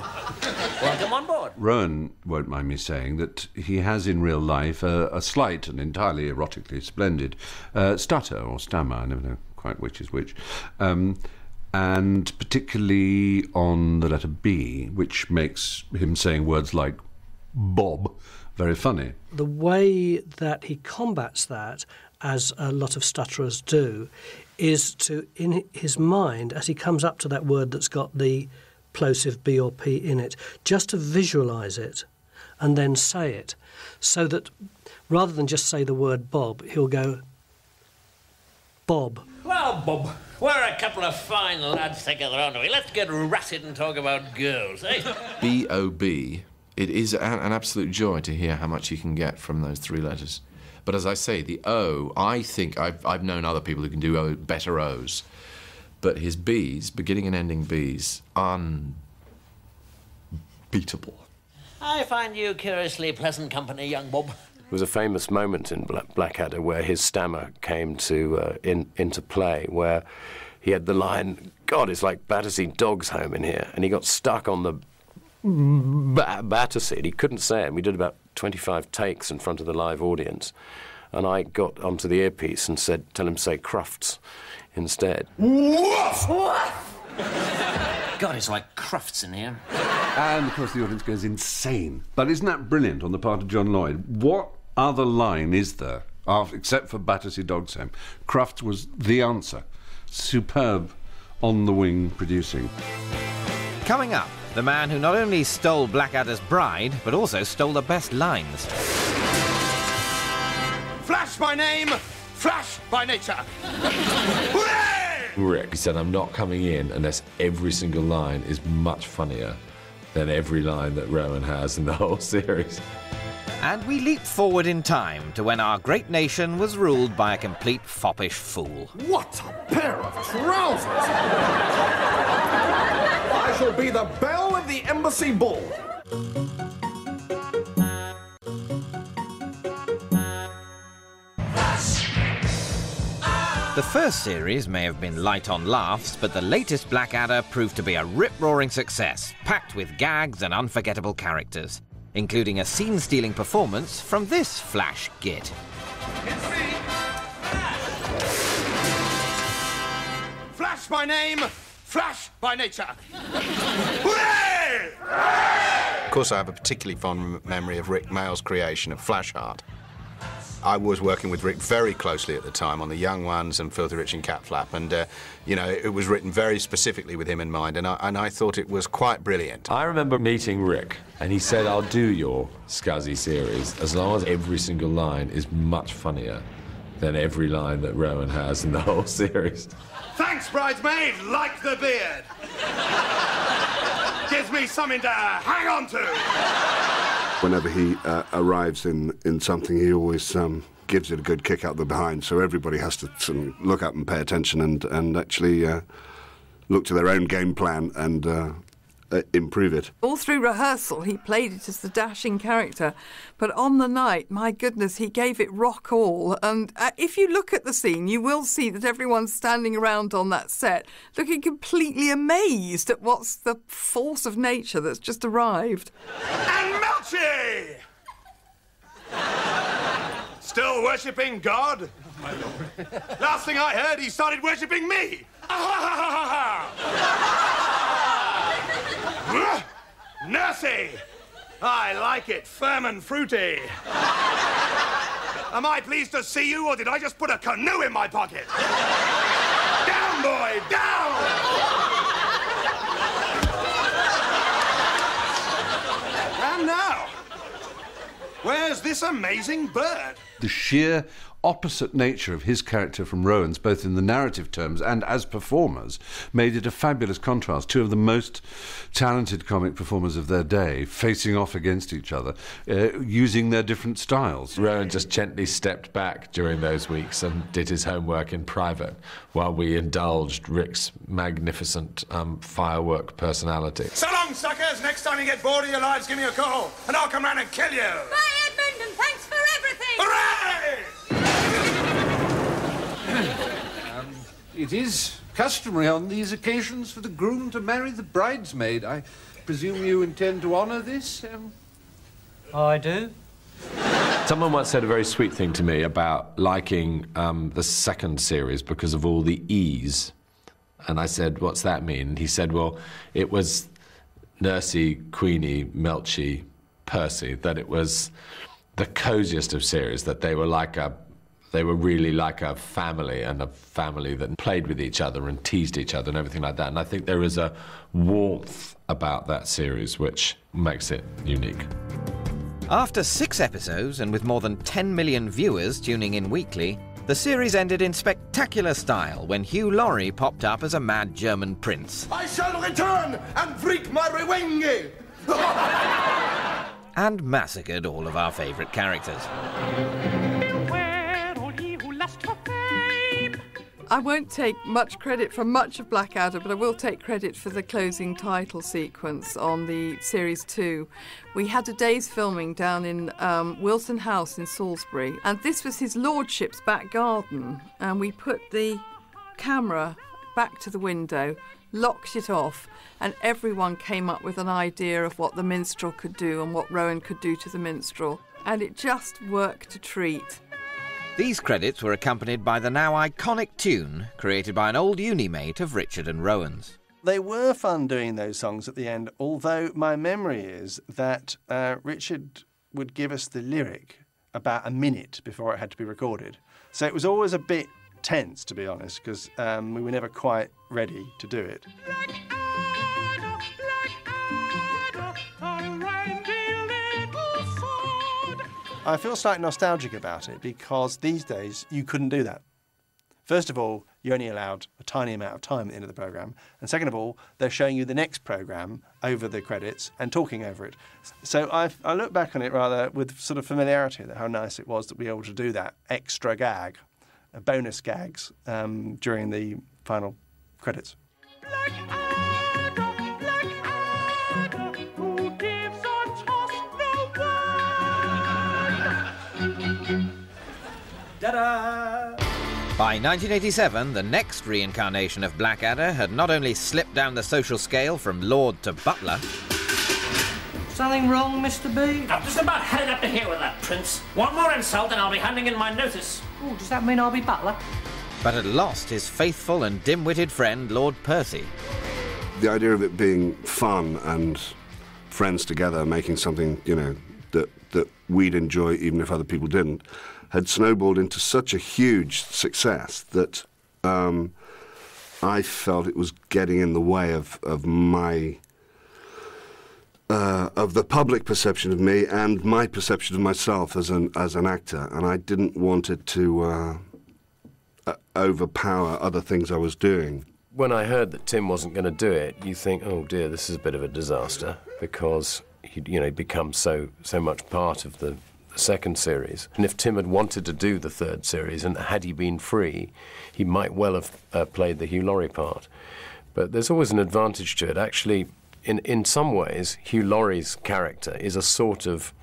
welcome on board. Rowan won't mind me saying that he has in real life a slight and entirely erotically splendid stutter or stammer, I never know quite which is which, and particularly on the letter B, which makes him saying words like Bob very funny. The way that he combats that, as a lot of stutterers do, is to, in his mind, as he comes up to that word that's got the plosive B or P in it, just to visualise it and then say it, so that rather than just say the word Bob, he'll go, Bob. Well, Bob, we're a couple of fine lads together, aren't we? Let's get ratted and talk about girls, eh? B-O-B. It is an absolute joy to hear how much you can get from those 3 letters. But as I say, the O, I think I've known other people who can do better O's. But his B's, beginning and ending B's, unbeatable. I find you curiously pleasant company, young Bob. There was a famous moment in Blackadder where his stammer came to into play, where he had the line, God, it's like Battersea Dogs Home in here, and he got stuck on the Battersea, and he couldn't say it, and we did about 25 takes in front of the live audience, and I got onto the earpiece and said, tell him to say Crufts instead. Woof! God, it's like Crufts in here. And, of course, the audience goes insane. But isn't that brilliant on the part of John Lloyd? What other line is there, except for Battersea Dogs Home? Crufts was the answer. Superb on-the-wing producing. Coming up, the man who not only stole Blackadder's bride, but also stole the best lines. Flash by name, Flash by nature. Rick said, I'm not coming in unless every single line is much funnier than every line that Rowan has in the whole series. And we leap forward in time to when our great nation was ruled by a complete foppish fool. What a pair of trousers! I shall be the belle of the embassy ball. The first series may have been light on laughs, but the latest Blackadder proved to be a rip-roaring success, packed with gags and unforgettable characters, including a scene-stealing performance from this Flash git. Flash by name, Flash by nature. Of course, I have a particularly fond memory of Rick Mayall's creation of Flashheart. I was working with Rick very closely at the time on The Young Ones and Filthy Rich and Cat Flap, and, you know, it was written very specifically with him in mind, and I thought it was quite brilliant. I remember meeting Rick, and he said, I'll do your Scuzzy series as long as every single line is much funnier than every line that Rowan has in the whole series. Thanks, bridesmaid, like the beard. Gives me something to hang on to. Whenever he arrives in something, he always gives it a good kick out the behind, so everybody has to sort of look up and pay attention and actually look to their own game plan and improve it. All through rehearsal, he played it as the dashing character, but on the night, my goodness, he gave it rock all. And if you look at the scene, you will see that everyone's standing around on that set, looking completely amazed at what's the force of nature that's just arrived. And Melchi! Still worshipping God? My lord. Last thing I heard, he started worshipping me! Nursey! I like it, firm and fruity. Am I pleased to see you, or did I just put a canoe in my pocket? Down, boy, down! And now, where's this amazing bird? The sheer opposite nature of his character from Rowan's, both in the narrative terms and as performers, made it a fabulous contrast. Two of the most talented comic performers of their day facing off against each other, using their different styles. Rowan just gently stepped back during those weeks and did his homework in private while we indulged Rick's magnificent firework personality. So long, suckers! Next time you get bored of your lives, give me a call, and I'll come round and kill you! Bye, Edmund, and thanks for everything! Hooray! It is customary on these occasions for the groom to marry the bridesmaid. I presume you intend to honour this? I do. Someone once said a very sweet thing to me about liking the second series because of all the E's. And I said, what's that mean? And he said, well, it was Nursey, Queenie, Melchi, Percy, that it was the cosiest of series, that they were really like a family, and a family that played with each other and teased each other and everything like that. And I think there is a warmth about that series which makes it unique. After 6 episodes and with more than 10 million viewers tuning in weekly, the series ended in spectacular style when Hugh Laurie popped up as a mad German prince. I shall return and wreak my revenge! And massacred all of our favourite characters. I won't take much credit for much of Blackadder, but I will take credit for the closing title sequence on the Series 2. We had a day's filming down in Wilson House in Salisbury, and this was his lordship's back garden, and we put the camera back to the window, locked it off, and everyone came up with an idea of what the minstrel could do and what Rowan could do to the minstrel, and it just worked a treat. These credits were accompanied by the now iconic tune created by an old uni mate of Richard and Rowan's. They were fun doing those songs at the end, although my memory is that Richard would give us the lyric about a minute before it had to be recorded. So it was always a bit tense, to be honest, because we were never quite ready to do it. I feel slightly nostalgic about it because these days you couldn't do that. First of all, you're only allowed a tiny amount of time at the end of the programme. And second of all, they're showing you the next programme over the credits and talking over it. So I look back on it rather with sort of familiarity, how nice it was to be able to do that extra gag, bonus gags, during the final credits. Ta-da! By 1987, the next reincarnation of Blackadder had not only slipped down the social scale from lord to butler. Something wrong, Mr. B? I'm just about headed up to here with that, Prince. One more insult and I'll be handing in my notice. Oh, does that mean I'll be butler? But had lost his faithful and dim-witted friend, Lord Percy. The idea of it being fun and friends together making something, you know, that we'd enjoy even if other people didn't, had snowballed into such a huge success that I felt it was getting in the way of my of the public perception of me and my perception of myself as an actor, and I didn't want it to overpower other things I was doing. When I heard that Tim wasn't going to do it, you think, oh dear, this is a bit of a disaster, because he'd become so much part of the second series. And if Tim had wanted to do the third series, and had he been free, he might well have played the Hugh Laurie part. But there's always an advantage to it. Actually, in some ways, Hugh Laurie's character is a sort of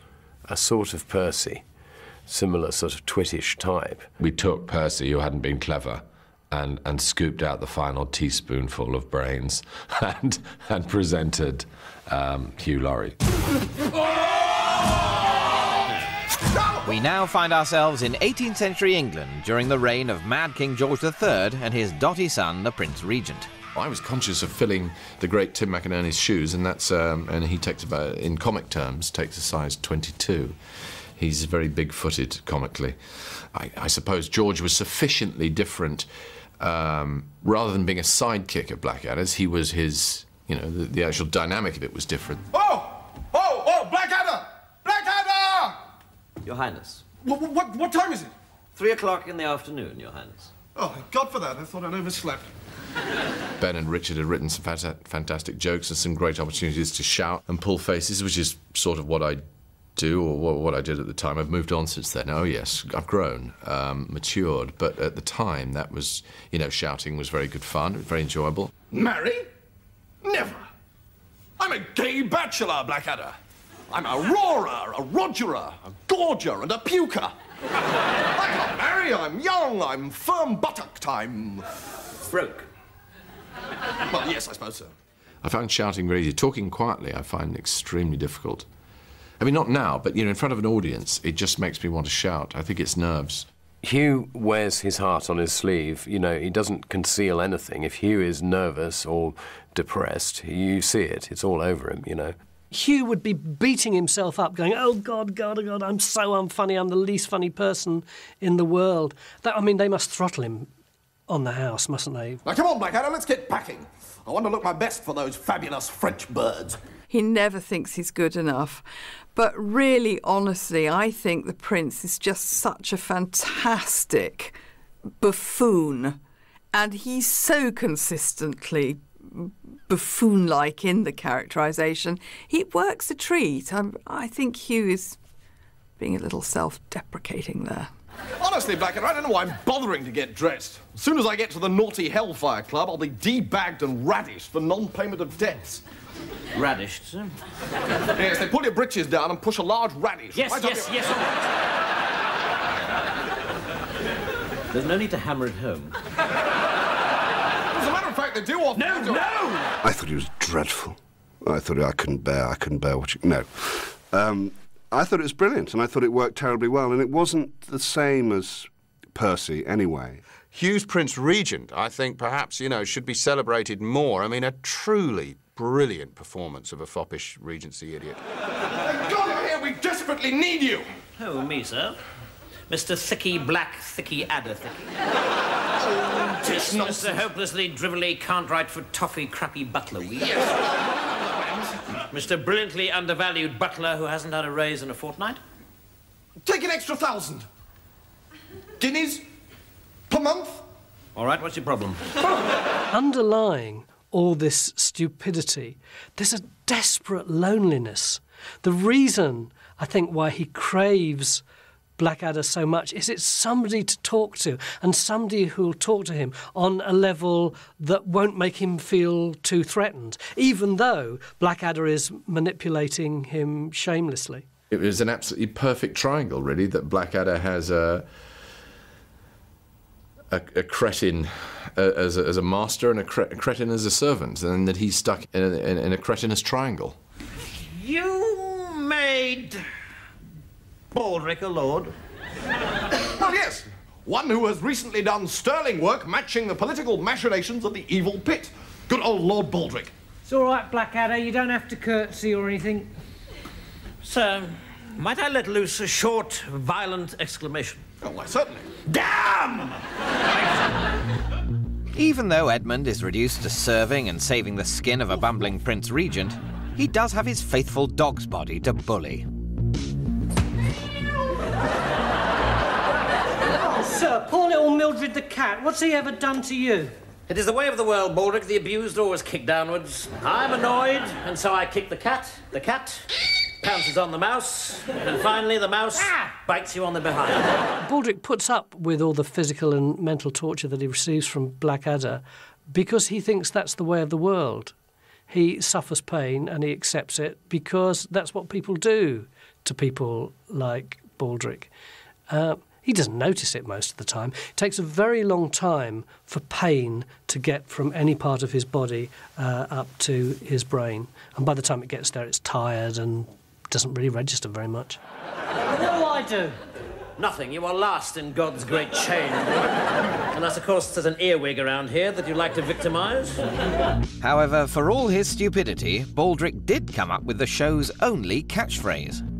Percy, similar sort of twittish type. We took Percy, who hadn't been clever, and scooped out the final teaspoonful of brains and presented Hugh Laurie. We now find ourselves in 18th century England during the reign of Mad King George III and his dotty son, the Prince Regent. I was conscious of filling the great Tim McInerney's shoes, and that's and he takes about, in comic terms, takes a size 22. He's very big-footed comically. I suppose George was sufficiently different, rather than being a sidekick of Blackadder's, he was his, the actual dynamic of it was different. Oh, Blackadder! Blackadder! Your Highness. What time is it? 3 o'clock in the afternoon, Your Highness. Oh, thank God for that. I thought I'd overslept. Ben and Richard had written some fantastic jokes and some great opportunities to shout and pull faces, which is sort of what I do, or what I did at the time. I've moved on since then. Oh, yes, I've grown, matured. But at the time, that was, shouting was very good fun, very enjoyable. Marry? Never. I'm a gay bachelor, Blackadder. I'm a roarer, a rogerer, a gorger, and a puker. I can't marry. I'm young. I'm firm-buttocked. I'm broke. Well, yes, I suppose so. I find shouting very easy. Talking quietly, I find extremely difficult. I mean, not now, but, in front of an audience, it just makes me want to shout. I think it's nerves. Hugh wears his heart on his sleeve. He doesn't conceal anything. If Hugh is nervous or depressed, you see it. It's all over him, Hugh would be beating himself up, going, oh, God, I'm so unfunny. I'm the least funny person in the world. They must throttle him on the house, mustn't they? Now, come on, Blackadder, let's get packing. I want to look my best for those fabulous French birds. He never thinks he's good enough. But really, honestly, I think the Prince is just such a fantastic buffoon. And he's so consistently buffoon-like in the characterisation. He works a treat. I think Hugh is being a little self-deprecating there. Honestly, Blackadder, I don't know why I'm bothering to get dressed. As soon as I get to the naughty Hellfire Club, I'll be debagged and radished for non-payment of debts. Radished, sir? Yes, they pull your breeches down and push a large radish. Yes, right yes. There's no need to hammer it home. As a matter of fact, they do often... No! I thought he was dreadful. I thought I couldn't bear watching... No. I thought it was brilliant, and I thought it worked terribly well, and it wasn't the same as Percy anyway. Hugh's Prince Regent, I think, perhaps, should be celebrated more. I mean, a truly brilliant performance of a foppish Regency idiot. Thank God you're here! We desperately need you! Oh, me, sir? Mr. Thicky Black Thicky Adder Thicky. Oh, yes, Mr. Hopelessly Drivelly Can't Write for Toffee Crappy Butler Weed. Yes. Mr. Brilliantly Undervalued Butler who hasn't had a raise in a fortnight. Take an extra 1,000. Guineas? Per month? All right, what's your problem? Underlying all this stupidity, there's a desperate loneliness. The reason, I think, why he craves Blackadder so much is it's somebody to talk to, and somebody who'll talk to him on a level that won't make him feel too threatened, even though Blackadder is manipulating him shamelessly. It was an absolutely perfect triangle, really, that Blackadder has a cretin as a master and a cretin as a servant, and that he's stuck in a cretinous triangle. You made Baldric a lord? Well, yes. One who has recently done sterling work matching the political machinations of the evil pit. Good old Lord Baldric. It's all right, Blackadder. You don't have to curtsy or anything. Sir, might I let loose a short, violent exclamation? Oh, why, certainly. Damn! Even though Edmund is reduced to serving and saving the skin of a bumbling Prince Regent, he does have his faithful dog's body to bully. Sir, poor little Mildred the cat, what's he ever done to you? It is the way of the world, Baldric. The abused always kick downwards. I'm annoyed, and so I kick the cat. The cat pounces on the mouse, and finally the mouse bites you on the behind. Baldric puts up with all the physical and mental torture that he receives from Blackadder because he thinks that's the way of the world. He suffers pain and he accepts it because that's what people do to people like Baldric. He doesn't notice it most of the time. It takes a very long time for pain to get from any part of his body up to his brain. And by the time it gets there, it's tired and doesn't really register very much. What do I do? Nothing. You are last in God's great chain. Unless, of course, there's an earwig around here that you like to victimise. However, for all his stupidity, Baldric did come up with the show's only catchphrase.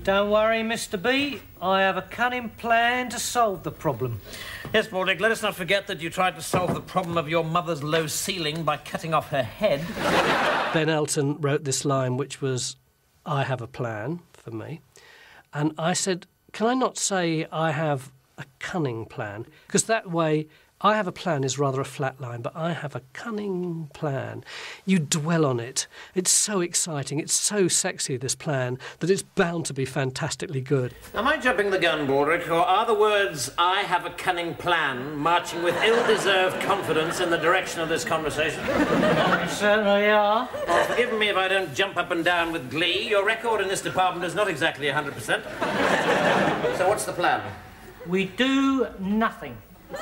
Don't worry, Mr. B. I have a cunning plan to solve the problem. Yes, Baldric, let us not forget that you tried to solve the problem of your mother's low ceiling by cutting off her head. Ben Elton wrote this line, which was, "I have a plan," for me. And I said, can I not say I have a cunning plan? Because that way, I have a plan is rather a flat line, but I have a cunning plan. You dwell on it. It's so exciting, it's so sexy, this plan, that it's bound to be fantastically good. Am I jumping the gun, Baldric, or are the words, "I have a cunning plan," marching with ill-deserved confidence in the direction of this conversation? Certainly are. Well, forgive me if I don't jump up and down with glee. Your record in this department is not exactly 100%. So what's the plan? We do nothing.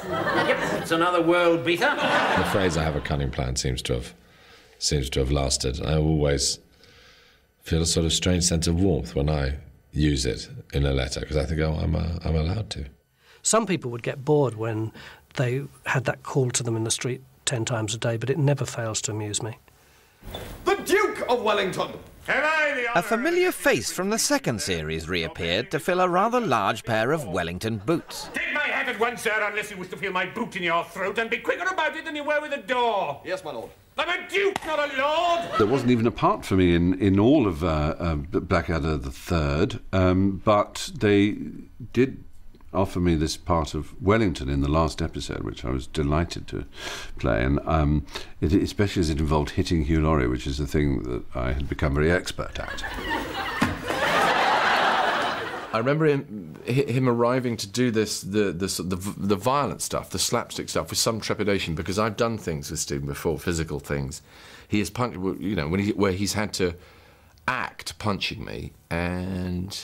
Yep, it's another world beater. The phrase "I have a cunning plan" seems to have lasted. I always feel a sort of strange sense of warmth when I use it in a letter, because I think, oh, I'm allowed to. Some people would get bored when they had that called to them in the street 10 times a day, but it never fails to amuse me. The Duke of Wellington! A familiar face from the second series reappeared to fill a rather large pair of Wellington boots. Take my hat at once, sir, unless you wish to feel my boot in your throat, and be quicker about it than you were with the door. Yes, my lord. I'm a duke, not a lord. There wasn't even a part for me in all of Blackadder the Third, but they did offer me this part of Wellington in the last episode, which I was delighted to play, and especially as it involved hitting Hugh Laurie, which is a thing that I had become very expert at. I remember him arriving to do this, the violent stuff, the slapstick stuff, with some trepidation, because I've done things with Stephen before, physical things. He has punched, you know, where he's had to act punching me, and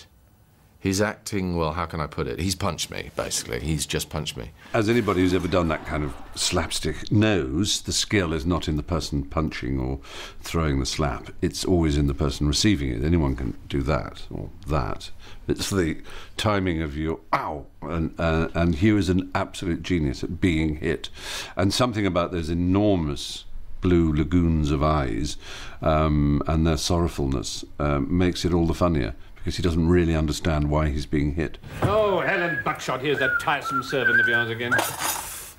he's acting, well, how can I put it? He's punched me, basically. He's just punched me. As anybody who's ever done that kind of slapstick knows, the skill is not in the person punching or throwing the slap. It's always in the person receiving it. Anyone can do that or that. It's the timing of your ow. And Hugh is an absolute genius at being hit. And something about those enormous blue lagoons of eyes and their sorrowfulness makes it all the funnier, because he doesn't really understand why he's being hit. Oh, Helen Buckshot, here's that tiresome servant of yours again.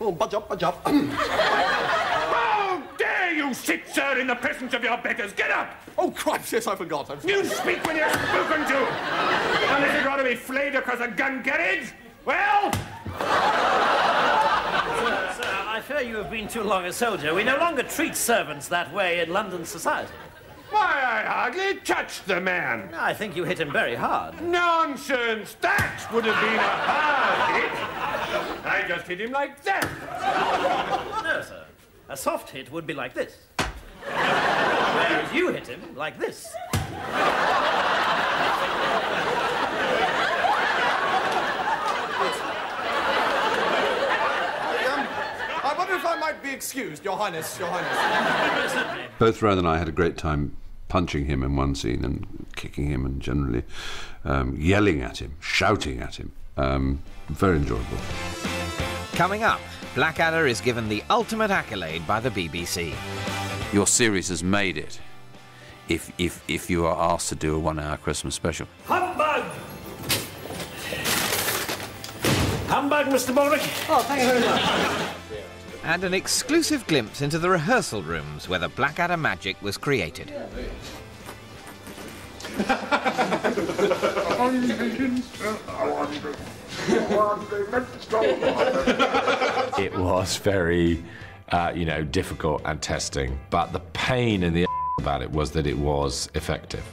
Oh, budge up, budge up. How dare you sit, sir, in the presence of your betters? Get up! Oh, Christ, yes, I forgot. You speak when you're spoken to. Unless you'd rather be flayed across a gun carriage? Well... Sir, I fear you have been too long a soldier. We no longer treat servants that way in London society. Why, I hardly touched the man. I think you hit him very hard. Nonsense! That would have been a hard hit. I just hit him like that. No, sir. A soft hit would be like this. Whereas you hit him like this. I wonder if I might be excused, Your Highness, Your Highness. Both Rowan and I had a great time punching him in one scene and kicking him and generally yelling at him, shouting at him. Very enjoyable. Coming up, Blackadder is given the ultimate accolade by the BBC. Your series has made it if you are asked to do a 1 hour Christmas special. Humbug! Humbug, Mr. Baldric. Oh, thank you very much. And an exclusive glimpse into the rehearsal rooms where the Blackadder magic was created. It was very you know, difficult and testing. But the pain in the about it was that it was effective.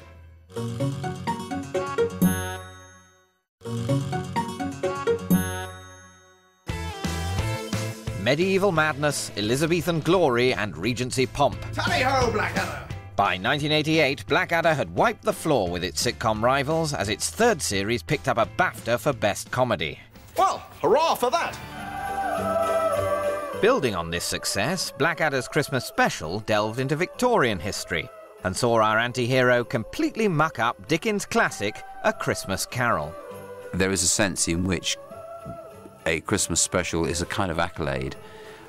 Medieval madness, Elizabethan glory, and Regency pomp. Tally-ho, Blackadder! By 1988, Blackadder had wiped the floor with its sitcom rivals as its third series picked up a BAFTA for Best Comedy. Well, hurrah for that! Building on this success, Blackadder's Christmas special delved into Victorian history and saw our anti-hero completely muck up Dickens' classic, A Christmas Carol. There is a sense in which a Christmas special is a kind of accolade.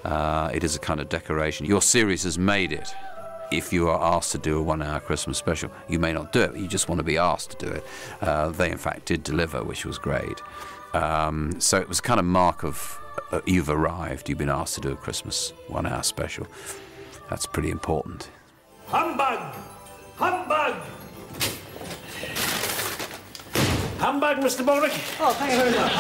It is a kind of decoration. Your series has made it. If you are asked to do a 1 hour Christmas special, you may not do it, but you just want to be asked to do it. They, in fact, did deliver, which was great. So it was a kind of mark of you've arrived, you've been asked to do a Christmas 1 hour special. That's pretty important. Humbug! Humbug! Humbug, Mr. Baldrick. Oh, thank you very much.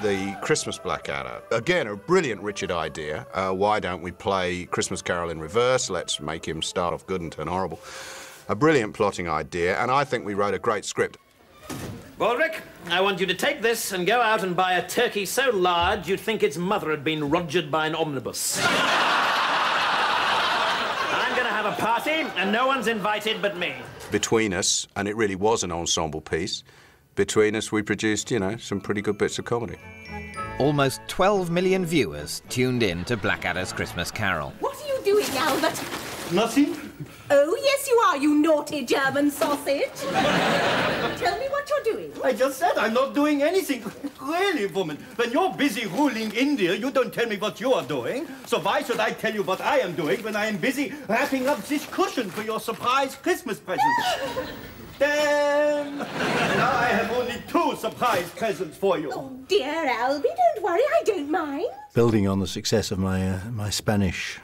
The Christmas Blackadder. Again, a brilliant Richard idea. Why don't we play Christmas Carol in reverse? Let's make him start off good and turn horrible. A brilliant plotting idea, and I think we wrote a great script. Baldrick, I want you to take this and go out and buy a turkey so large you'd think its mother had been rogered by an omnibus. I'm going to have a party, and no one's invited but me. Between us, and it really was an ensemble piece, between us we produced, you know, some pretty good bits of comedy. Almost 12 million viewers tuned in to Blackadder's Christmas Carol. What are you doing, Albert? Nothing. Oh, yes, you are, you naughty German sausage. Tell me what you're doing. I just said I'm not doing anything. Really, woman, when you're busy ruling India, you don't tell me what you are doing. So why should I tell you what I am doing when I am busy wrapping up this cushion for your surprise Christmas present? Damn! Now I have only 2 surprise presents for you. Oh, dear Albie, don't worry, I don't mind. Building on the success of my my Spanish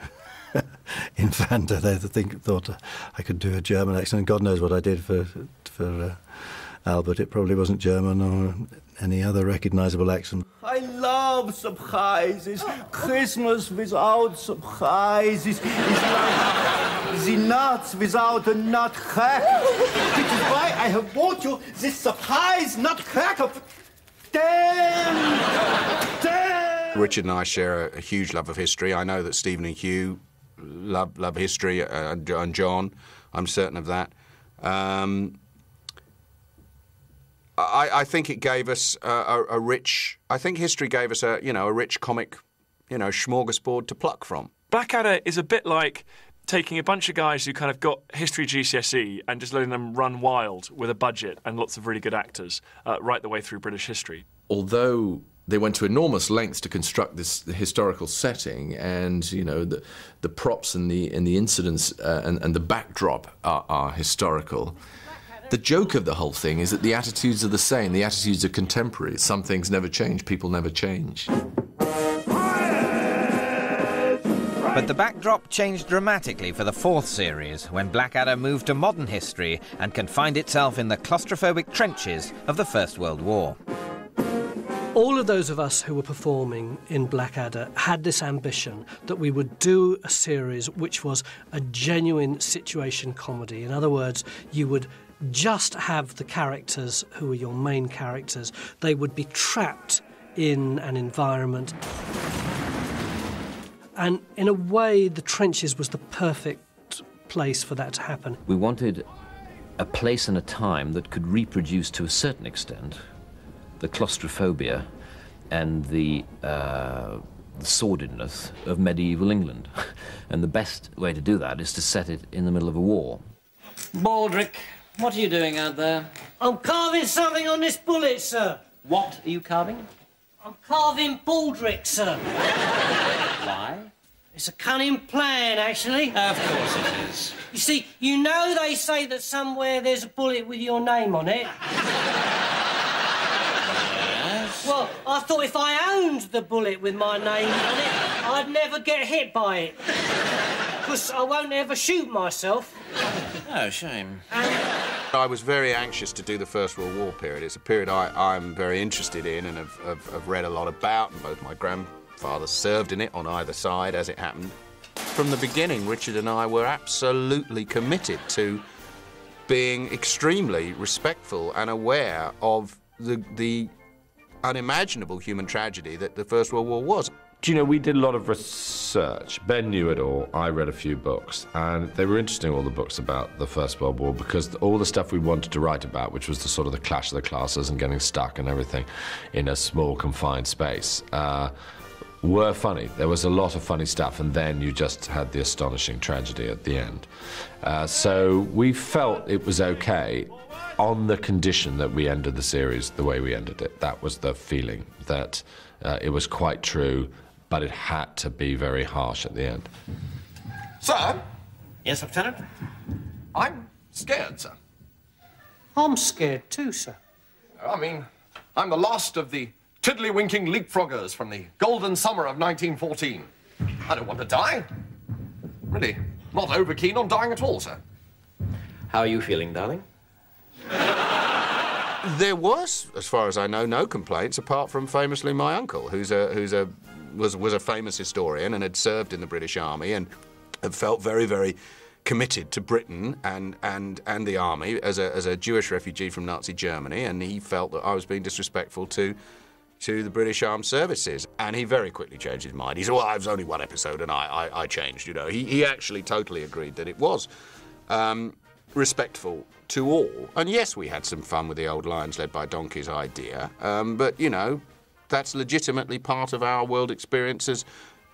Infanta, they thought I could do a German accent. God knows what I did for Albert. It probably wasn't German or any other recognisable accent. I love surprises. Christmas without surprises is like the nuts without a nutcracker. Which is why I have bought you this surprise nutcracker. Damn! Damn! Richard and I share a huge love of history. I know that Stephen and Hugh love history, and John. I'm certain of that. I think it gave us a rich. I think history gave us a rich comic, smorgasbord to pluck from. Blackadder is a bit like taking a bunch of guys who kind of got history GCSE and just letting them run wild with a budget and lots of really good actors right the way through British history. Although they went to enormous lengths to construct this historical setting, and the props and the incidents and the backdrop are historical. The joke of the whole thing is that the attitudes are the same. The attitudes are contemporary. Some things never change. People never change. But the backdrop changed dramatically for the 4th series when Blackadder moved to modern history and confined itself in the claustrophobic trenches of the First World War. All of those of us who were performing in Blackadder had this ambition that we would do a series which was a genuine situation comedy. In other words, you would just have the characters who were your main characters. They would be trapped in an environment. And in a way, the trenches was the perfect place for that to happen. We wanted a place and a time that could reproduce to a certain extent the claustrophobia and the sordidness of medieval England. And the best way to do that is to set it in the middle of a war. Baldrick, what are you doing out there? I'm carving something on this bullet, sir. What are you carving? I'm carving Baldrick, sir. Why? It's a cunning plan, actually. Of course it is. You see, they say that somewhere there's a bullet with your name on it. Well, I thought if I owned the bullet with my name on it, I'd never get hit by it. Because I won't ever shoot myself. Oh, shame. I was very anxious to do the First World War period. It's a period I'm very interested in and have read a lot about, and both my stepfather served in it on either side, as it happened. From the beginning, Richard and I were absolutely committed to being extremely respectful and aware of the unimaginable human tragedy that the First World War was. Do you know, we did a lot of research. Ben knew it all. I read a few books, and they were interesting, all the books about the First World War, because all the stuff we wanted to write about, which was the sort of the clash of the classes and getting stuck and everything in a small, confined space, were funny. There was a lot of funny stuff, and then you just had the astonishing tragedy at the end. So we felt it was okay on the condition that we ended the series the way we ended it. That was the feeling, that it was quite true, but it had to be very harsh at the end. Sir? Yes, Lieutenant? I'm scared, sir. I'm scared too, sir. I mean, I'm the last of the tiddly-winking leapfroggers from the golden summer of 1914. I don't want to die. Really, not over keen on dying at all, sir. How are you feeling, darling? There was, as far as I know, no complaints, apart from famously my uncle, was a famous historian and had served in the British Army and had felt very, very committed to Britain and the army as a Jewish refugee from Nazi Germany, and he felt that I was being disrespectful to the British Armed Services, and he very quickly changed his mind. He said, well, it was only one episode and I changed, you know. He actually totally agreed that it was respectful to all. And yes, we had some fun with the old lions led by donkeys idea, but, you know, that's legitimately part of our world experiences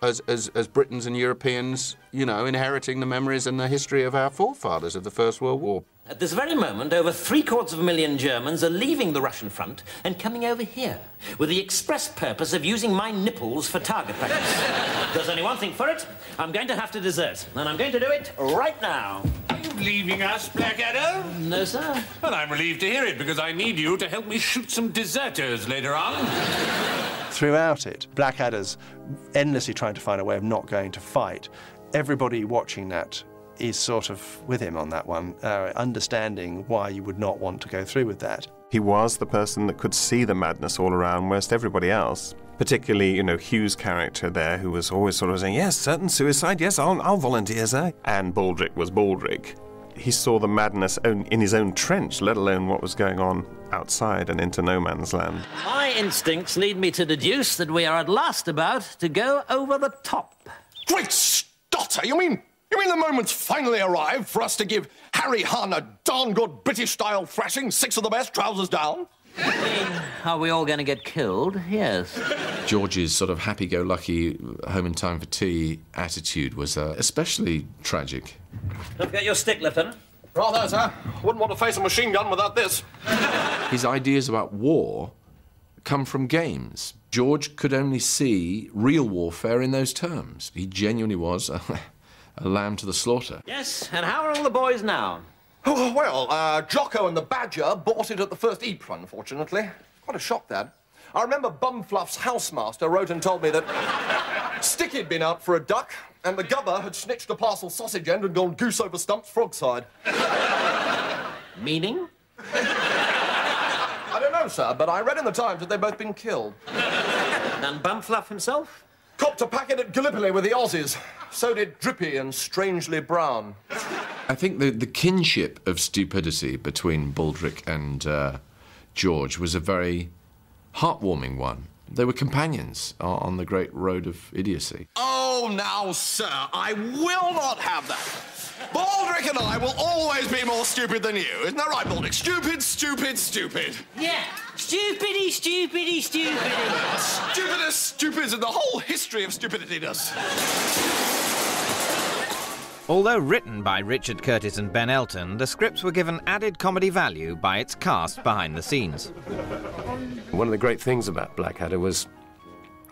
as Britons and Europeans, you know, inheriting the memories and the history of our forefathers of the First World War. At this very moment, over 750,000 Germans are leaving the Russian front and coming over here with the express purpose of using my nipples for target practice. There's only one thing for it. I'm going to have to desert, and I'm going to do it right now. Are you leaving us, Blackadder? No, sir. Well, I'm relieved to hear it, because I need you to help me shoot some deserters later on. Throughout it, Blackadder's endlessly trying to find a way of not going to fight. Everybody watching that is sort of with him on that one, understanding why you would not want to go through with that. He was the person that could see the madness all around, whereas everybody else, particularly, you know, Hugh's character there, who was always sort of saying, yes, certain suicide, yes, I'll volunteer, sir. And Baldric was Baldric. He saw the madness in his own trench, let alone what was going on outside and into no man's land. My instincts lead me to deduce that we are at last about to go over the top. Great stotter! You mean the moment's finally arrived for us to give Harry Hunn a darn good British-style thrashing, 6 of the best, trousers down? Are we all going to get killed? Yes. George's sort of happy-go-lucky, home in time for tea attitude was especially tragic. Don't forget your stick, Lieutenant. Rather, sir. Wouldn't want to face a machine gun without this. His ideas about war come from games. George could only see real warfare in those terms. He genuinely was a lamb to the slaughter. Yes, and how are all the boys now? Oh, well, Jocko and the Badger bought it at the first Ypres, unfortunately. Quite a shock, that. I remember Bumfluff's housemaster wrote and told me that Sticky'd been out for a duck, and the Gubber had snitched a parcel sausage end and gone goose over stumps frog side. Meaning? I don't know, sir, but I read in the Times that they'd both been killed. And Bumfluff himself? Copped a packet at Gallipoli with the Aussies. So did Drippy and Strangely Brown. I think the kinship of stupidity between Baldric and George was a very heartwarming one. They were companions on the great road of idiocy. Oh, now, sir, I will not have that. Baldric and I will always be more stupid than you. Isn't that right, Baldric? Stupid, stupid, stupid. Yeah, stupidity, stupidity, stupidity. Stupidest stupids in the whole history of stupidityness. Although written by Richard Curtis and Ben Elton, the scripts were given added comedy value by its cast behind the scenes. One of the great things about Blackadder was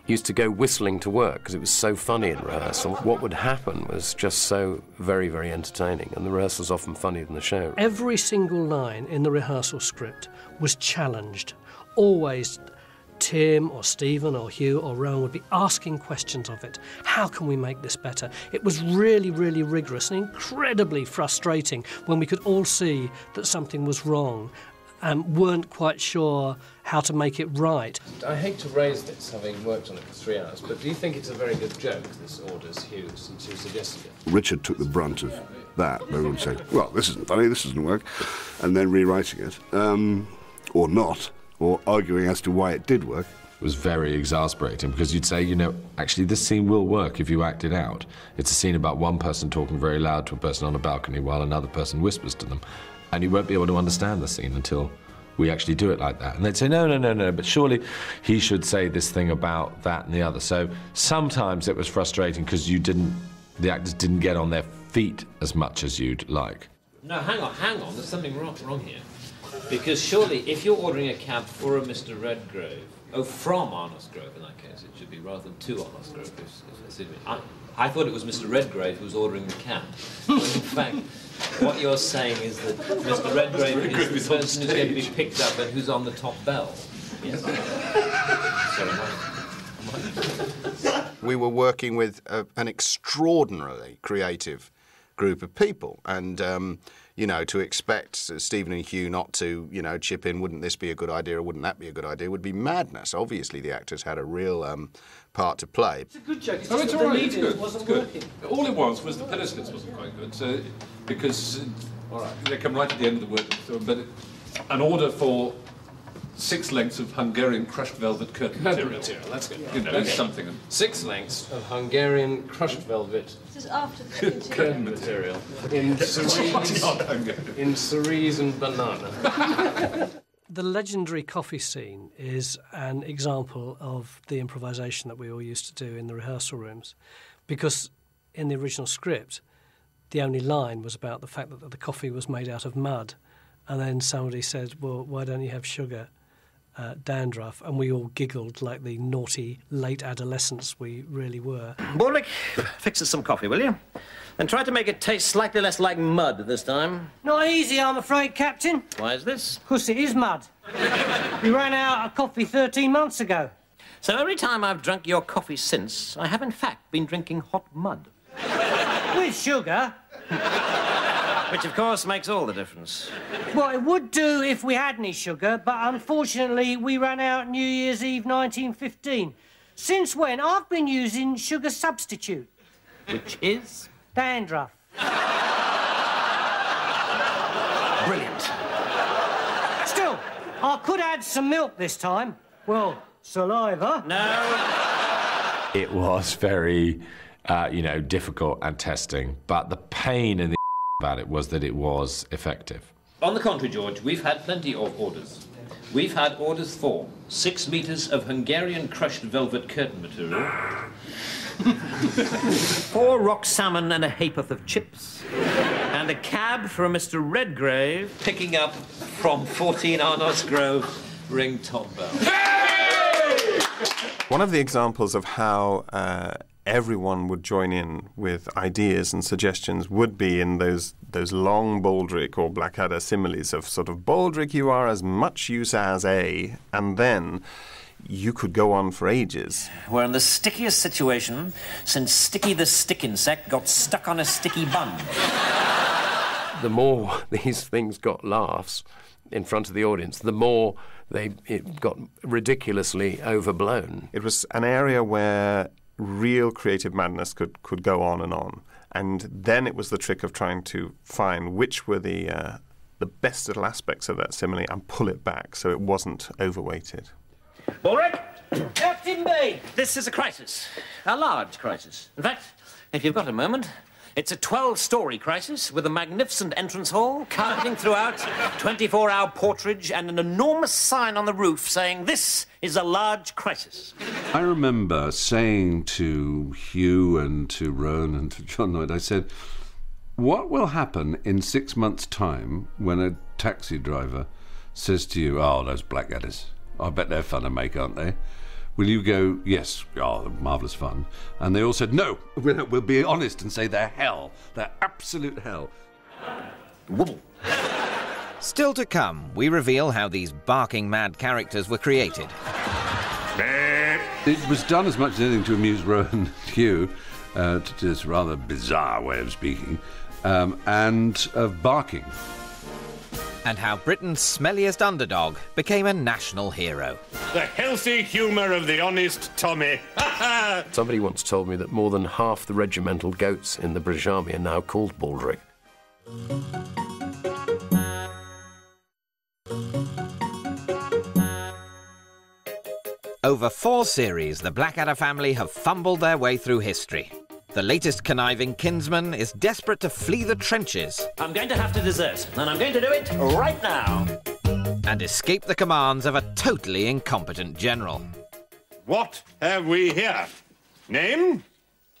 he used to go whistling to work because it was so funny in rehearsal. What would happen was just so very, very entertaining, and the rehearsal's often funnier than the show. Every single line in the rehearsal script was challenged. Always Tim or Stephen or Hugh or Rowan would be asking questions of it. How can we make this better? It was really, really rigorous and incredibly frustrating when we could all see that something was wrong. and weren't quite sure how to make it right. I hate to raise this, having worked on it for 3 hours, but do you think it's a very good joke, this Orders Hughes, since you suggested it? Richard took the brunt of that. They would say, well, this isn't funny, this doesn't work, and then rewriting it, or not, or arguing as to why it did work. It was very exasperating because you'd say, you know, actually this scene will work if you act it out. It's a scene about one person talking very loud to a person on a balcony while another person whispers to them, and you won't be able to understand the scene until we actually do it like that. And they'd say, no, but surely he should say this thing about that and the other. So sometimes it was frustrating because the actors didn't get on their feet as much as you'd like. No, hang on, there's something wrong here. Because surely, if you're ordering a cab for a Mr. Redgrave, from Arnos Grove in that case, it should be rather than to Arnos Grove. I thought it was Mr. Redgrave who was ordering the cab. When in fact, what you're saying is that Mr. Redgrave is the person who's going to be picked up and who's on the top bell. Yes. Sorry, we were working with an extraordinarily creative group of people, and you know, to expect Stephen and Hugh not to, you know, chip in, wouldn't this be a good idea or wouldn't that be a good idea, would be madness. Obviously, the actors had a real part to play. It's a good joke. It's it's just all right. the It's medium good. wasn't It's good. working. All it was the peniscence wasn't quite good. So, because they come right at the end of the word, but an order for 6 lengths of Hungarian crushed velvet curtain material. That's good. You know, it's something. 6 lengths of Hungarian crushed velvet This is after the curtain material in cerise and banana. The legendary coffee scene is an example of the improvisation that we all used to do in the rehearsal rooms, because in the original script, the only line was about the fact that the coffee was made out of mud, and then somebody said, well, why don't you have sugar? Dandruff, and we all giggled like the naughty late adolescents we really were. Baldrick, fix us some coffee, will you? And try to make it taste slightly less like mud this time. Not easy, I'm afraid, Captain. Why is this? Because it is mud. We ran out of coffee 13 months ago. So every time I've drunk your coffee since, I have in fact been drinking hot mud. With sugar. Which, of course, makes all the difference. Well, it would do if we had any sugar, but unfortunately we ran out New Year's Eve 1915. Since when, I've been using sugar substitute. Which is? Dandruff. Brilliant. Still, I could add some milk this time. Well, saliva. No. It was very, difficult and testing, but the pain in the about it was that it was effective. On the contrary, George, we've had plenty of orders. We've had orders for 6 metres of Hungarian crushed velvet curtain material, 4 rock salmon and a ha'porth of chips, and a cab for a Mr. Redgrave picking up from 14 Arnos Grove, ring top bell. One of the examples of how everyone would join in with ideas and suggestions would be in those long Baldrick or Blackadder similes of sort of, Baldrick, you are as much use as a, and then you could go on for ages. We're in the stickiest situation since Sticky the stick insect got stuck on a sticky bun. The more these things got laughs in front of the audience, the more it got ridiculously overblown. It was an area where real creative madness could go on. And then it was the trick of trying to find which were the best little aspects of that simile and pull it back so it wasn't overweighted. Baldrick! Captain B! This is a crisis. A large crisis. In fact, if you've got a moment, it's a 12-storey crisis with a magnificent entrance hall, carpeting throughout, 24-hour porterage, and an enormous sign on the roof saying, "This is a large crisis." I remember saying to Hugh and to Rowan and to John Lloyd, I said, what will happen in 6 months' time when a taxi driver says to you, oh, those Blackadders, I bet they're fun to make, aren't they? Will you go, yes, oh, marvellous fun? And they all said, no, we'll be honest and say they're hell. They're absolute hell. Wobble. Still to come, we reveal how these barking mad characters were created. It was done as much as anything to amuse Rowan and Hugh, to this rather bizarre way of speaking, and of barking. and how Britain's smelliest underdog became a national hero. The healthy humour of the honest Tommy. Somebody once told me that more than half the regimental goats in the British Army are now called Baldric. Over 4 series, the Blackadder family have fumbled their way through history. The latest conniving kinsman is desperate to flee the trenches. I'm going to have to desert, and I'm going to do it right now. And escape the commands of a totally incompetent general. What have we here? Name?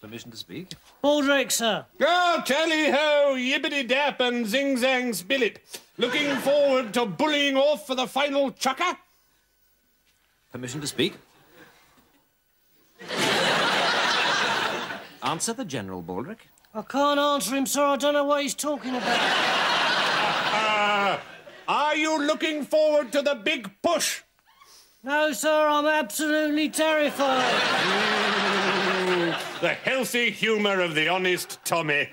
Permission to speak? Baldric, sir. Oh, tally-ho, yibbity-dap and zing-zang spillit. Looking forward to bullying off for the final chucker? Permission to speak? Answer the General, Baldric. I can't answer him, sir. I don't know what he's talking about. Are you looking forward to the big push? No, sir, I'm absolutely terrified. The healthy humour of the honest Tommy.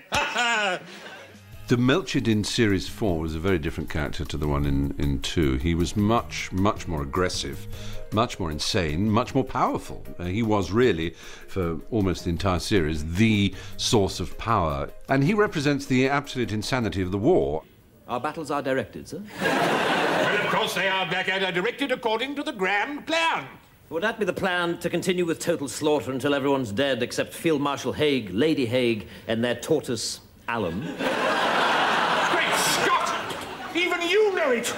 The Melchett in Series 4 was a very different character to the one in 2. He was much, much more aggressive, much more insane, much more powerful. He was really, for almost the entire series, the source of power. And he represents the absolute insanity of the war. Our battles are directed, sir. Well, of course they are, Blackadder, directed according to the grand plan. Would that be the plan, to continue with total slaughter until everyone's dead except Field Marshal Haig, Lady Haig, and their tortoise, Alan? Great Scott! Even you know it!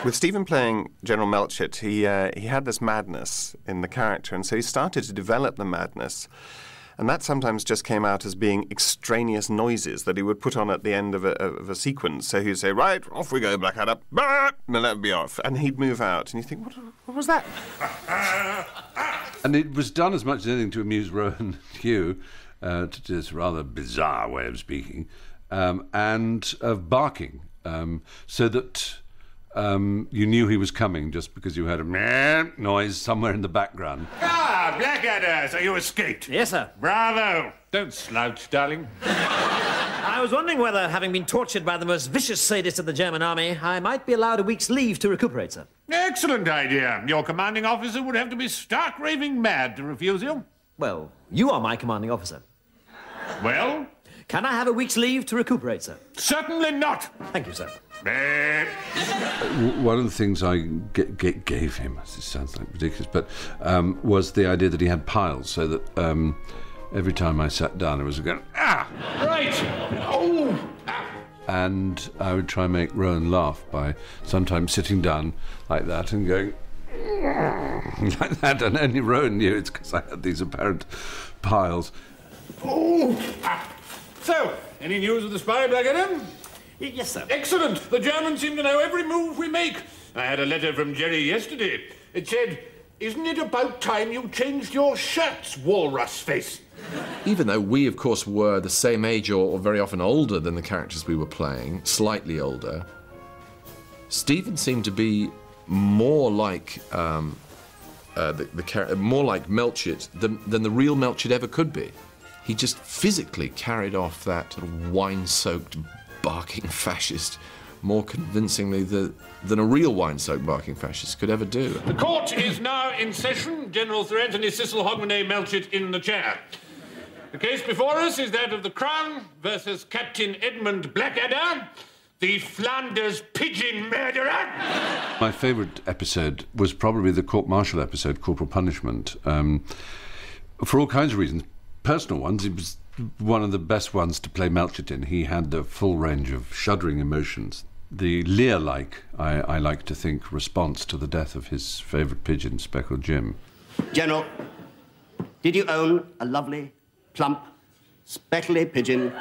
With Stephen playing General Melchett, he had this madness in the character, and so he started to develop the madness. And that sometimes just came out as being extraneous noises that he would put on at the end of a sequence. So he'd say, right, off we go, Blackadder, and then that would be off. And he'd move out, and you think, what was that? And it was done as much as anything to amuse Rowan Hugh, to this rather bizarre way of speaking, and of barking, so that you knew he was coming just because you heard a meh noise somewhere in the background. Ah, Blackadder, so you escaped. Yes, sir. Bravo. Don't slouch, darling. I was wondering whether, having been tortured by the most vicious sadist of the German army, I might be allowed a week's leave to recuperate, sir. Excellent idea. Your commanding officer would have to be stark raving mad to refuse you. Well, you are my commanding officer. Well? Can I have a week's leave to recuperate, sir? Certainly not. Thank you, sir. One of the things I gave him, this sounds like ridiculous, but was the idea that he had piles, so that every time I sat down, it was going, ah! Right! Oh! And I would try and make Rowan laugh by sometimes sitting down like that and going, like that, and only Rowan knew it's because I had these apparent piles. Oh! So, any news of the spy, Blackadder? Yes, sir. Excellent. The Germans seem to know every move we make. I had a letter from Jerry yesterday. It said, isn't it about time you changed your shirts, Walrus Face? Even though we, of course, were the same age or very often older than the characters we were playing, slightly older, Stephen seemed to be more like more like Melchett than the real Melchett ever could be. He just physically carried off that sort of wine-soaked, barking fascist more convincingly than a real wine-soaked barking fascist could ever do. The court is now in session. General Sir Anthony Cecil Hogmanay Melchett in the chair. The case before us is that of the Crown versus Captain Edmund Blackadder, the Flanders pigeon murderer. My favourite episode was probably the court-martial episode, Corporal Punishment, for all kinds of reasons. Personal ones, it was one of the best ones to play Melchett in. He had the full range of shuddering emotions. The Lear-like, I like to think, response to the death of his favourite pigeon, Speckled Jim. General, did you own a lovely, plump, speckly pigeon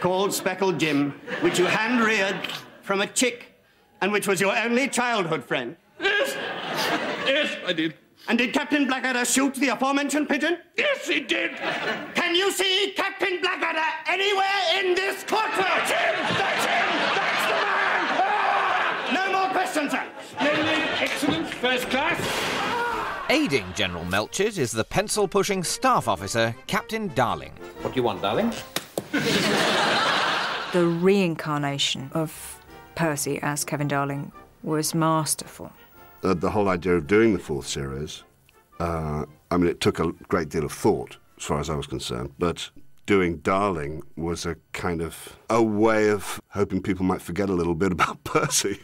called Speckled Jim, which you hand-reared from a chick and which was your only childhood friend? Yes. Yes, I did. And did Captain Blackadder shoot the aforementioned pigeon? Yes, he did. Can you see Captain Blackadder anywhere in this courtroom? That's him! That's him! That's the man! Ah! No more questions, sir. Splendid, excellent, first class. Aiding General Melchett is the pencil-pushing staff officer, Captain Darling. What do you want, darling? The reincarnation of Percy as Kevin Darling was masterful. The whole idea of doing the fourth series, I mean, it took a great deal of thought, as far as I was concerned, but doing Darling was a kind of a way of hoping people might forget a little bit about Percy.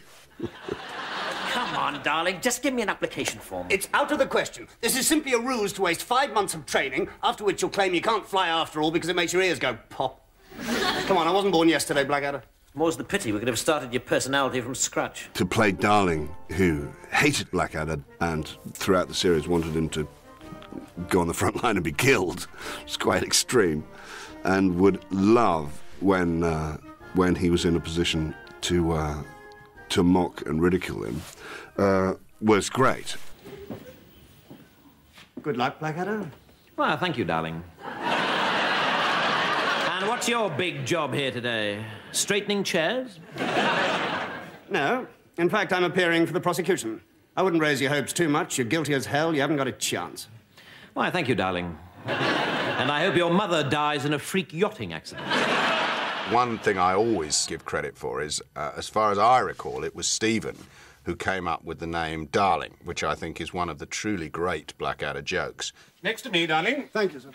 Come on, darling, just give me an application form. It's out of the question. This is simply a ruse to waste 5 months of training, after which you'll claim you can't fly after all because it makes your ears go pop. Come on, I wasn't born yesterday, Blackadder. More's the pity, we could have started your personality from scratch. To play Darling, who hated Blackadder and throughout the series wanted him to go on the front line and be killed, it's quite extreme, and would love when he was in a position to mock and ridicule him, was great. Good luck, Blackadder. Well, thank you, darling. And what's your big job here today? Straightening chairs? No. In fact, I'm appearing for the prosecution. I wouldn't raise your hopes too much. You're guilty as hell. You haven't got a chance. Why, thank you, darling. And I hope your mother dies in a freak yachting accident. One thing I always give credit for is, as far as I recall, it was Stephen who came up with the name Darling, which I think is one of the truly great Blackadder jokes. Next to me, darling. Thank you, sir.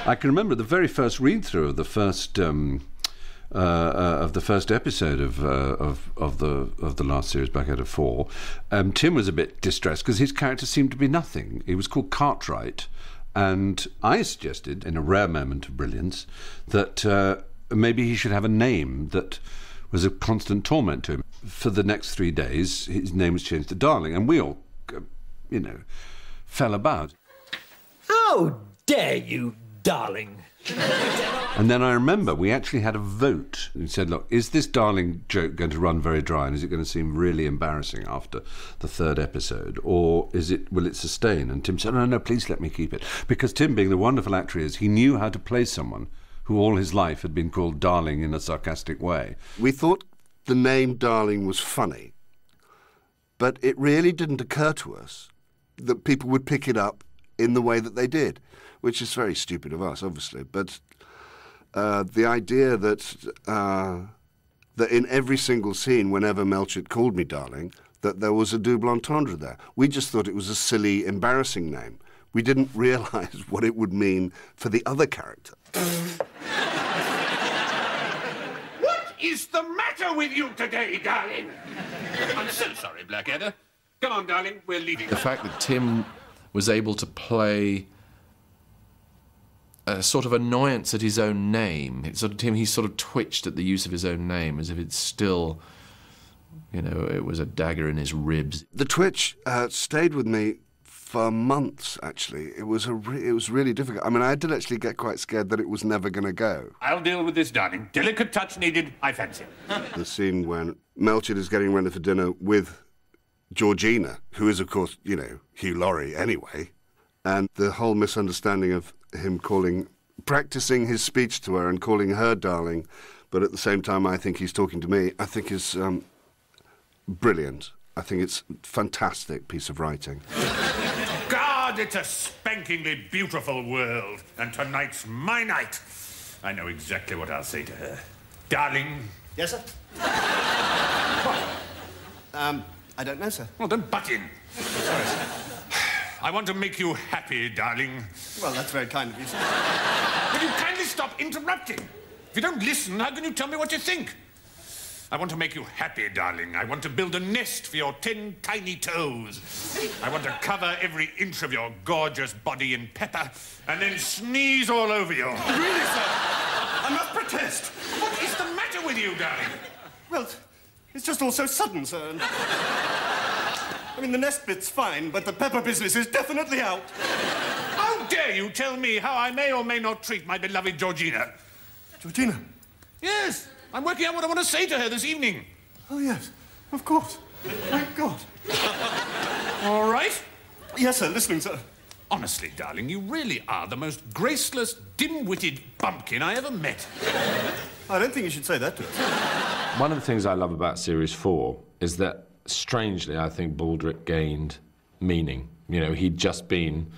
I can remember the very first read-through of the first episode of the last series, Blackadder 4. Tim was a bit distressed because his character seemed to be nothing. He was called Cartwright, and I suggested, in a rare moment of brilliance, that maybe he should have a name that was a constant torment to him. For the next 3 days, his name was changed to Darling, and we all, fell about. How dare you, darling? And then I remember we actually had a vote and said, look, is this Darling joke going to run very dry, and is it going to seem really embarrassing after the 3rd episode, or will it sustain? And Tim said, no, please let me keep it. Because Tim, being the wonderful actor he is, he knew how to play someone who all his life had been called Darling in a sarcastic way. We thought the name Darling was funny, but it really didn't occur to us that people would pick it up in the way that they did, which is very stupid of us, obviously. But the idea that in every single scene, whenever Melchett called me Darling, that there was a double entendre there. We just thought it was a silly, embarrassing name. We didn't realise what it would mean for the other character. What is the matter with you today, darling? I'm so sorry, Blackadder. Come on, darling, we're leaving. The fact that Tim was able to play a sort of annoyance at his own name. He sort of twitched at the use of his own name as if it's still, it was a dagger in his ribs. The twitch stayed with me for months, actually. It was really difficult. I mean, I did actually get quite scared that it was never going to go. I'll deal with this, darling. Delicate touch needed, I fancy. The scene when Melchett is getting ready for dinner with Georgina, who is, of course, Hugh Laurie anyway, and the whole misunderstanding of him practicing his speech to her and calling her darling, but at the same time I think he's talking to me, I think is brilliant. I think it's a fantastic piece of writing. God, it's a spankingly beautiful world, and tonight's my night. I know exactly what I'll say to her. Darling. Yes, sir? I don't know, sir. Well, don't butt in. Sorry, sir. I want to make you happy, darling. Well, that's very kind of you, sir. Will you kindly stop interrupting? If you don't listen, how can you tell me what you think? I want to make you happy, darling. I want to build a nest for your 10 tiny toes. I want to cover every inch of your gorgeous body in pepper and then sneeze all over you. Really, sir? I must protest. What is the matter with you, darling? Well, it's just all so sudden, sir. I mean, the nest bit's fine, but the pepper business is definitely out. How dare you tell me how I may or may not treat my beloved Georgina? Georgina? Yes. I'm working out what I want to say to her this evening. Oh, yes. Of course. Thank God. All right? Yes, sir. Listening, sir. Honestly, darling, you really are the most graceless, dim-witted bumpkin I ever met. I don't think you should say that to us. One of the things I love about Series 4 is that, strangely, I think Baldrick gained meaning. He'd just been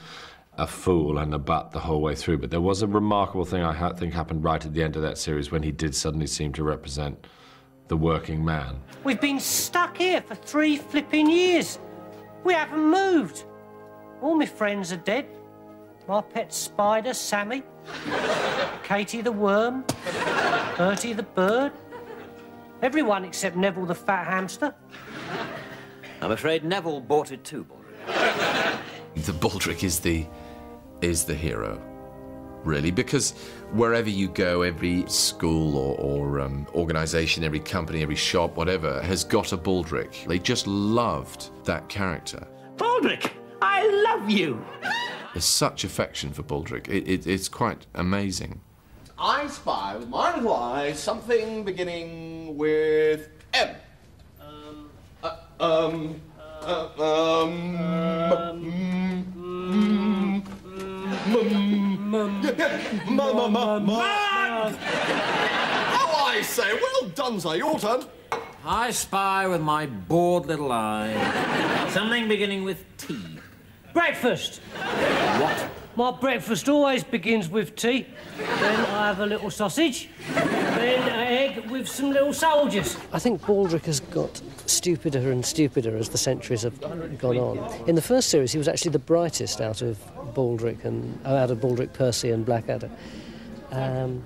a fool and a butt the whole way through. But there was a remarkable thing I think happened right at the end of that series when he did suddenly seem to represent the working man. We've been stuck here for 3 flipping years. We haven't moved. All my friends are dead. My pet spider, Sammy. Katie the worm. Bertie the bird. Everyone except Neville the fat hamster. I'm afraid Neville bought it too, Baldric. The Baldric is the hero, really, because wherever you go, every school or organisation, every company, every shop, whatever, has got a Baldric. They just loved that character. Baldric, I love you. There's such affection for Baldric. It's quite amazing. I spy with my little eyes something beginning with M. Oh, I say, well done, sir. Your turn. I spy with my bored little eye something beginning with T. Breakfast. What? My breakfast always begins with tea. Then I have a little sausage. Then an egg with some little soldiers. I think Baldric has got stupider and stupider as the centuries have gone on. In the first series, he was actually the brightest out of Baldric, Percy and Blackadder. And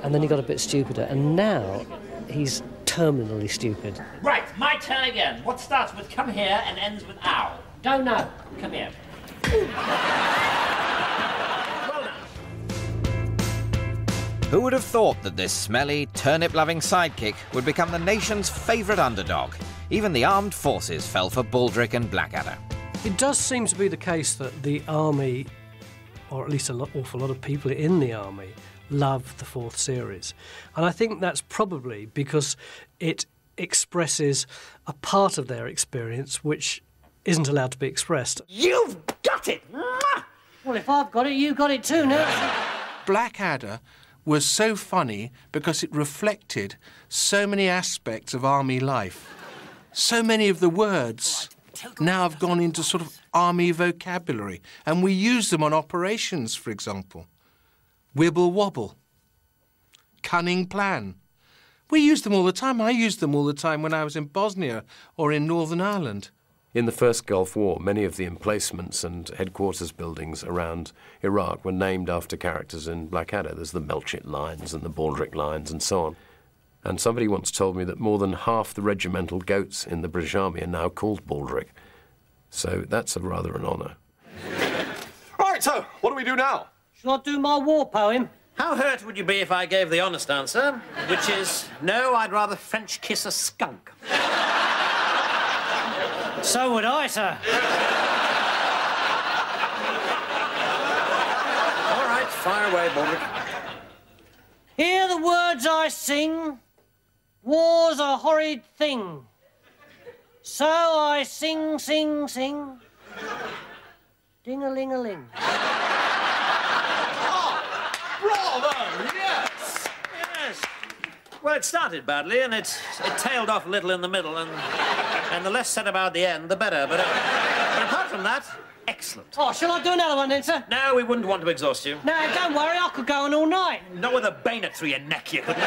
then he got a bit stupider, and now he's terminally stupid. Right, my turn again. What starts with come here and ends with ow? Don't know. Come here. Who would have thought that this smelly, turnip-loving sidekick would become the nation's favourite underdog? Even the armed forces fell for Baldric and Blackadder. It does seem to be the case that the army, or at least an awful lot of people in the army, love the 4th series. And I think that's probably because it expresses a part of their experience which isn't allowed to be expressed. You've got it! Well, if I've got it, you've got it too, now. Blackadder was so funny because it reflected so many aspects of army life. So many of the words now have gone into sort of army vocabulary, and we use them on operations, for example. Wibble wobble. Cunning plan. We use them all the time. I used them all the time when I was in Bosnia or in Northern Ireland. In the first Gulf War, many of the emplacements and headquarters buildings around Iraq were named after characters in Blackadder. There's the Melchett Lines and the Baldric Lines and so on. And somebody once told me that more than half the regimental goats in the British Army are now called Baldric. So that's rather an honour. Right, so what do we do now? Shall I do my war poem? How hurt would you be if I gave the honest answer, which is, no, I'd rather French kiss a skunk? So would I, sir. All right, fire away, Baldric. Hear the words I sing. War's a horrid thing. So I sing, sing, sing. Ding-a-ling-a-ling. Bravo! Yes! Yes. Well, it started badly, and it tailed off a little in the middle, and the less said about the end, the better. But apart from that, excellent. Oh, shall I do another one then, sir? No, we wouldn't want to exhaust you. No, don't worry, I could go on all night. Not with a bayonet through your neck, you couldn't.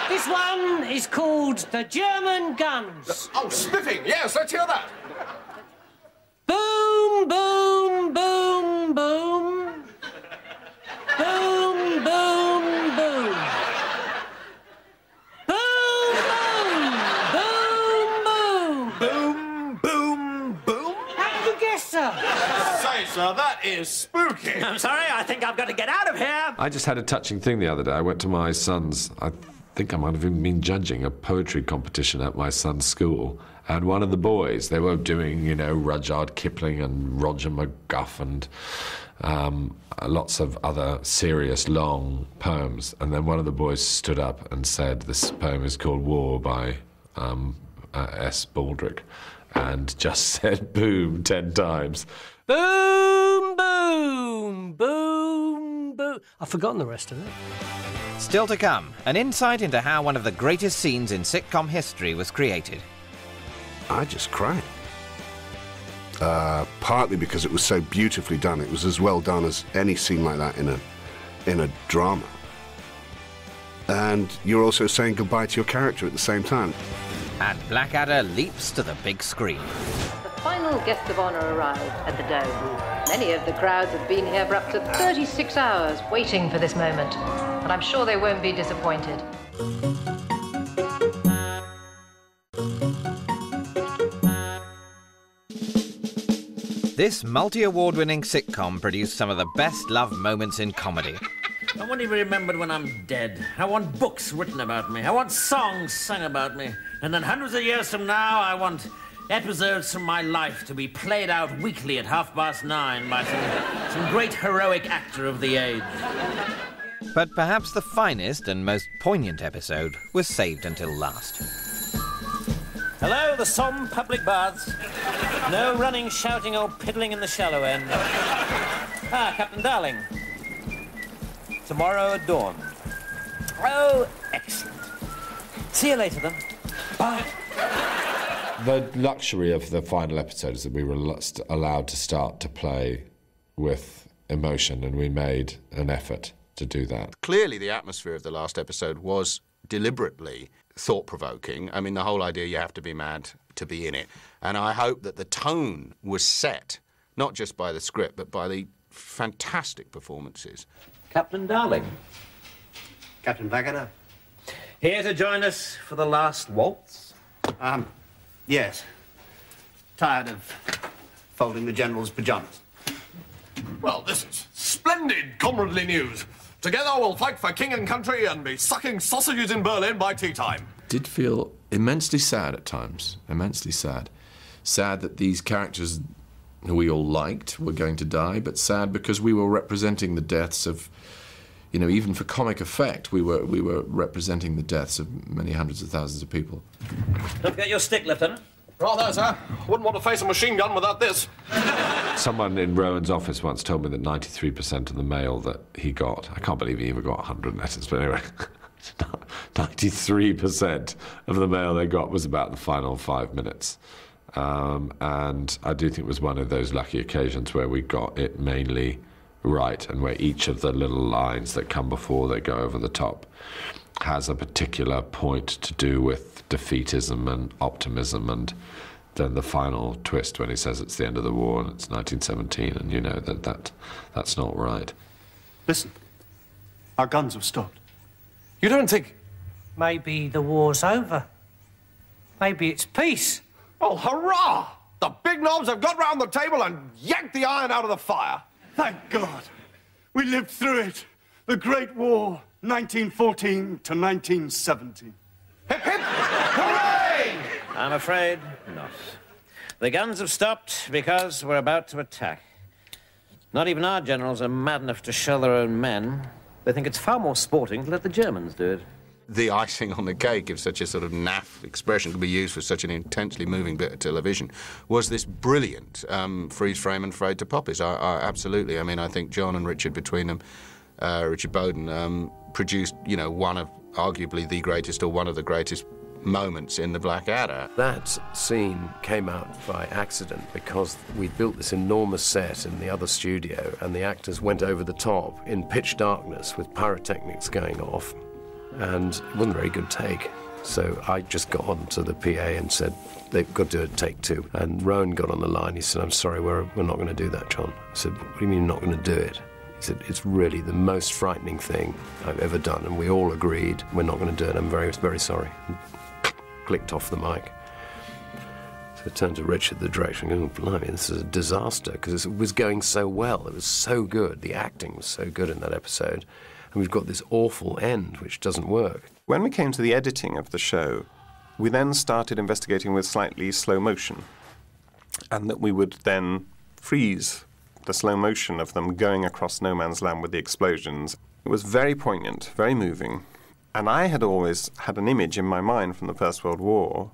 This one is called The German Guns. Oh, spiffing! Yes, let's hear that. Boom, boom, boom, boom. Boom, boom, boom. Boom, boom, boom, boom. Boom, boom, boom. How did you guess, sir? Say, sir, that is spooky. I'm sorry, I think I've got to get out of here. I just had a touching thing the other day. I went to my son's, I think I might have even been judging a poetry competition at my son's school. And one of the boys, they were doing, you know, Rudyard Kipling and Roger McGuff and lots of other serious, long poems. And then one of the boys stood up and said, this poem is called War by S. Baldric, and just said boom 10 times. Boom, boom, boom, boom. I've forgotten the rest of it. Still to come, an insight into how one of the greatest scenes in sitcom history was created. I just cried. partly because it was so beautifully done. It was as well done as any scene like that in a drama. And you're also saying goodbye to your character at the same time. And Blackadder leaps to the big screen. The final guest of honour arrived at the Dome. Many of the crowds have been here for up to 36 hours waiting for this moment, but I'm sure they won't be disappointed. This multi-award-winning sitcom produced some of the best-loved moments in comedy. I want to be remembered when I'm dead. I want books written about me. I want songs sung about me. And then hundreds of years from now, I want episodes from my life to be played out weekly at 9:30 by some great heroic actor of the age. But perhaps the finest and most poignant episode was saved until last. Hello, the Somme public baths. No running, shouting, or piddling in the shallow end. Ah, Captain Darling. Tomorrow at dawn. Oh, excellent. See you later, then. Bye. The luxury of the final episode is that we were allowed to start to play with emotion, and we made an effort to do that. Clearly, the atmosphere of the last episode was deliberately thought-provoking. I mean, the whole idea you have to be mad to be in it. And I hope that the tone was set, not just by the script, but by the fantastic performances. Captain Darling. Captain Blackadder. Here to join us for the last waltz? Yes. Tired of folding the General's pyjamas. Well, this is splendid comradely news. Together we'll fight for king and country and be sucking sausages in Berlin by tea time. Did feel immensely sad at times, immensely sad. Sad that these characters who we all liked were going to die, but sad because we were representing the deaths of, you know, even for comic effect, we were representing the deaths of many hundreds of thousands of people. Don't forget your stick, Lieutenant. Rather, sir. Wouldn't want to face a machine gun without this. Someone in Rowan's office once told me that 93% of the mail that he got, I can't believe he even got 100 letters, but anyway, 93% of the mail they got was about the final 5 minutes. And I do think it was one of those lucky occasions where we got it mainly right, and where each of the little lines that come before they go over the top has a particular point to do with defeatism and optimism, and then the final twist when he says it's the end of the war and it's 1917, and you know that's not right. Listen, our guns have stopped. You don't think... Maybe the war's over. Maybe it's peace. Oh, hurrah! The big knobs have got round the table and yanked the iron out of the fire. Thank God. We lived through it. The Great War, 1914 to 1917. Hip, hip, hooray! I'm afraid not. The guns have stopped because we're about to attack. Not even our generals are mad enough to shell their own men. They think it's far more sporting to let the Germans do it. The icing on the cake, if such a sort of naff expression could be used for such an intensely moving bit of television, was this brilliant freeze frame and fade to poppies. Absolutely. I mean, I think John and Richard, between them, Richard Bowden, produced, you know, one of arguably the greatest or one of the greatest moments in the Blackadder. That scene came out by accident because we built this enormous set in the other studio and the actors went over the top in pitch darkness with pyrotechnics going off, and it wasn't a very good take. So I just got on to the PA and said, they've got to do a take two. And Rowan got on the line. He said, I'm sorry, we're not going to do that, John. I said, what do you mean you're not going to do it? He said, it's really the most frightening thing I've ever done. And we all agreed, we're not going to do it. I'm very, very sorry. And clicked off the mic. So I turned to Richard, the director, and go, blimey, this is a disaster, because it was going so well. It was so good. The acting was so good in that episode. And we've got this awful end, which doesn't work. When we came to the editing of the show, we then started investigating with slightly slow motion, and that we would then freeze the slow motion of them going across no man's land with the explosions. It was very poignant, very moving, and I had always had an image in my mind from the First World War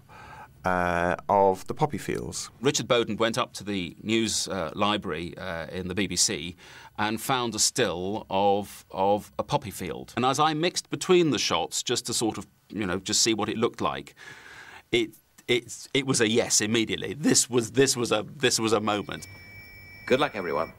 of the poppy fields. Richard Bowden went up to the news library in the BBC and found a still of a poppy field. And as I mixed between the shots, just to sort of, you know, just see what it looked like, it it was a yes immediately. This was a moment. Good luck, everyone.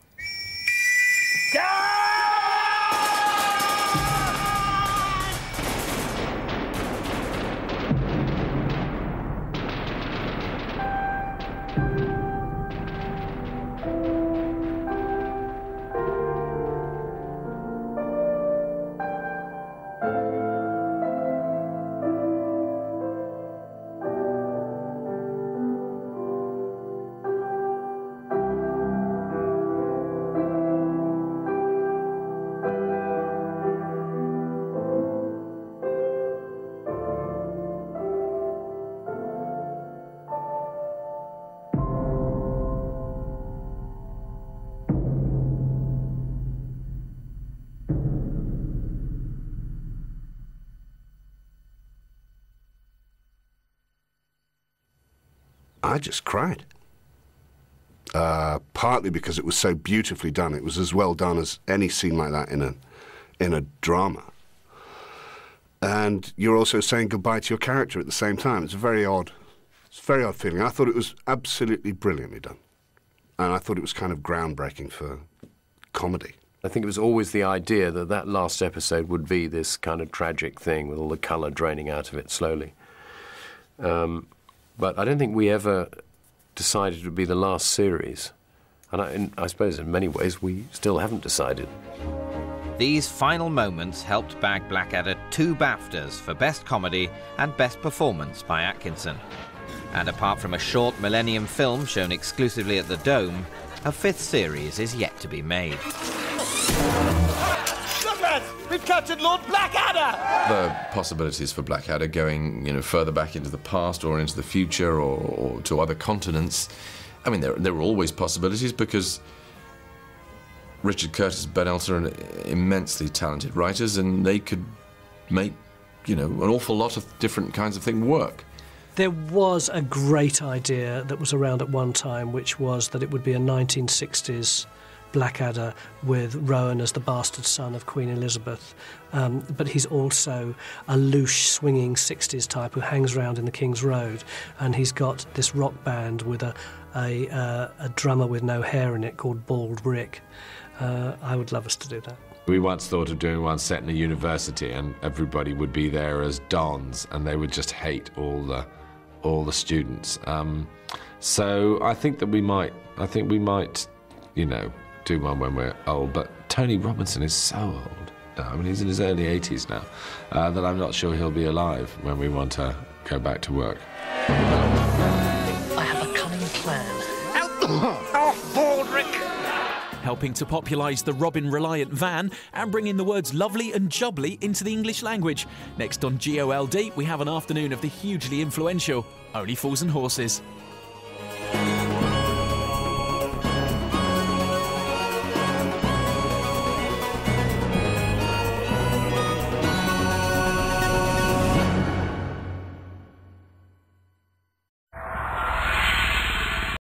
I just cried. Partly because it was so beautifully done. It was as well done as any scene like that in a drama. And you're also saying goodbye to your character at the same time. It's a very odd feeling. I thought it was absolutely brilliantly done. And I thought it was kind of groundbreaking for comedy. I think it was always the idea that that last episode would be this kind of tragic thing with all the colour draining out of it slowly. But I don't think we ever decided it would be the last series. And I suppose in many ways we still haven't decided. These final moments helped bag Blackadder 2 BAFTAs for Best Comedy and Best Performance by Atkinson. And apart from a short Millennium film shown exclusively at the Dome, a 5th series is yet to be made. Look, lads! We've captured Lord Blackadder! The possibilities for Blackadder going, further back into the past or into the future or to other continents, I mean, there were always possibilities because Richard Curtis and Ben Elton are immensely talented writers, and they could make, an awful lot of different kinds of things work. There was a great idea that was around at one time, which was that it would be a 1960s Blackadder with Rowan as the bastard son of Queen Elizabeth. But he's also a loose, swinging 60s type who hangs around in the King's Road. And he's got this rock band with a drummer with no hair in it called Bald Rick. I would love us to do that. We once thought of doing one set in a university, and everybody would be there as dons, and they would just hate all the students. So I think that we might, do one when we're old. But Tony Robinson is so old now. I mean, he's in his early 80s now, that I'm not sure he'll be alive when we want to go back to work. I have a cunning plan. Oh, Baldrick! Helping to popularise the Robin-reliant van and bring in the words lovely and jubbly into the English language. Next on GOLD, we have an afternoon of the hugely influential Only Fools and Horses.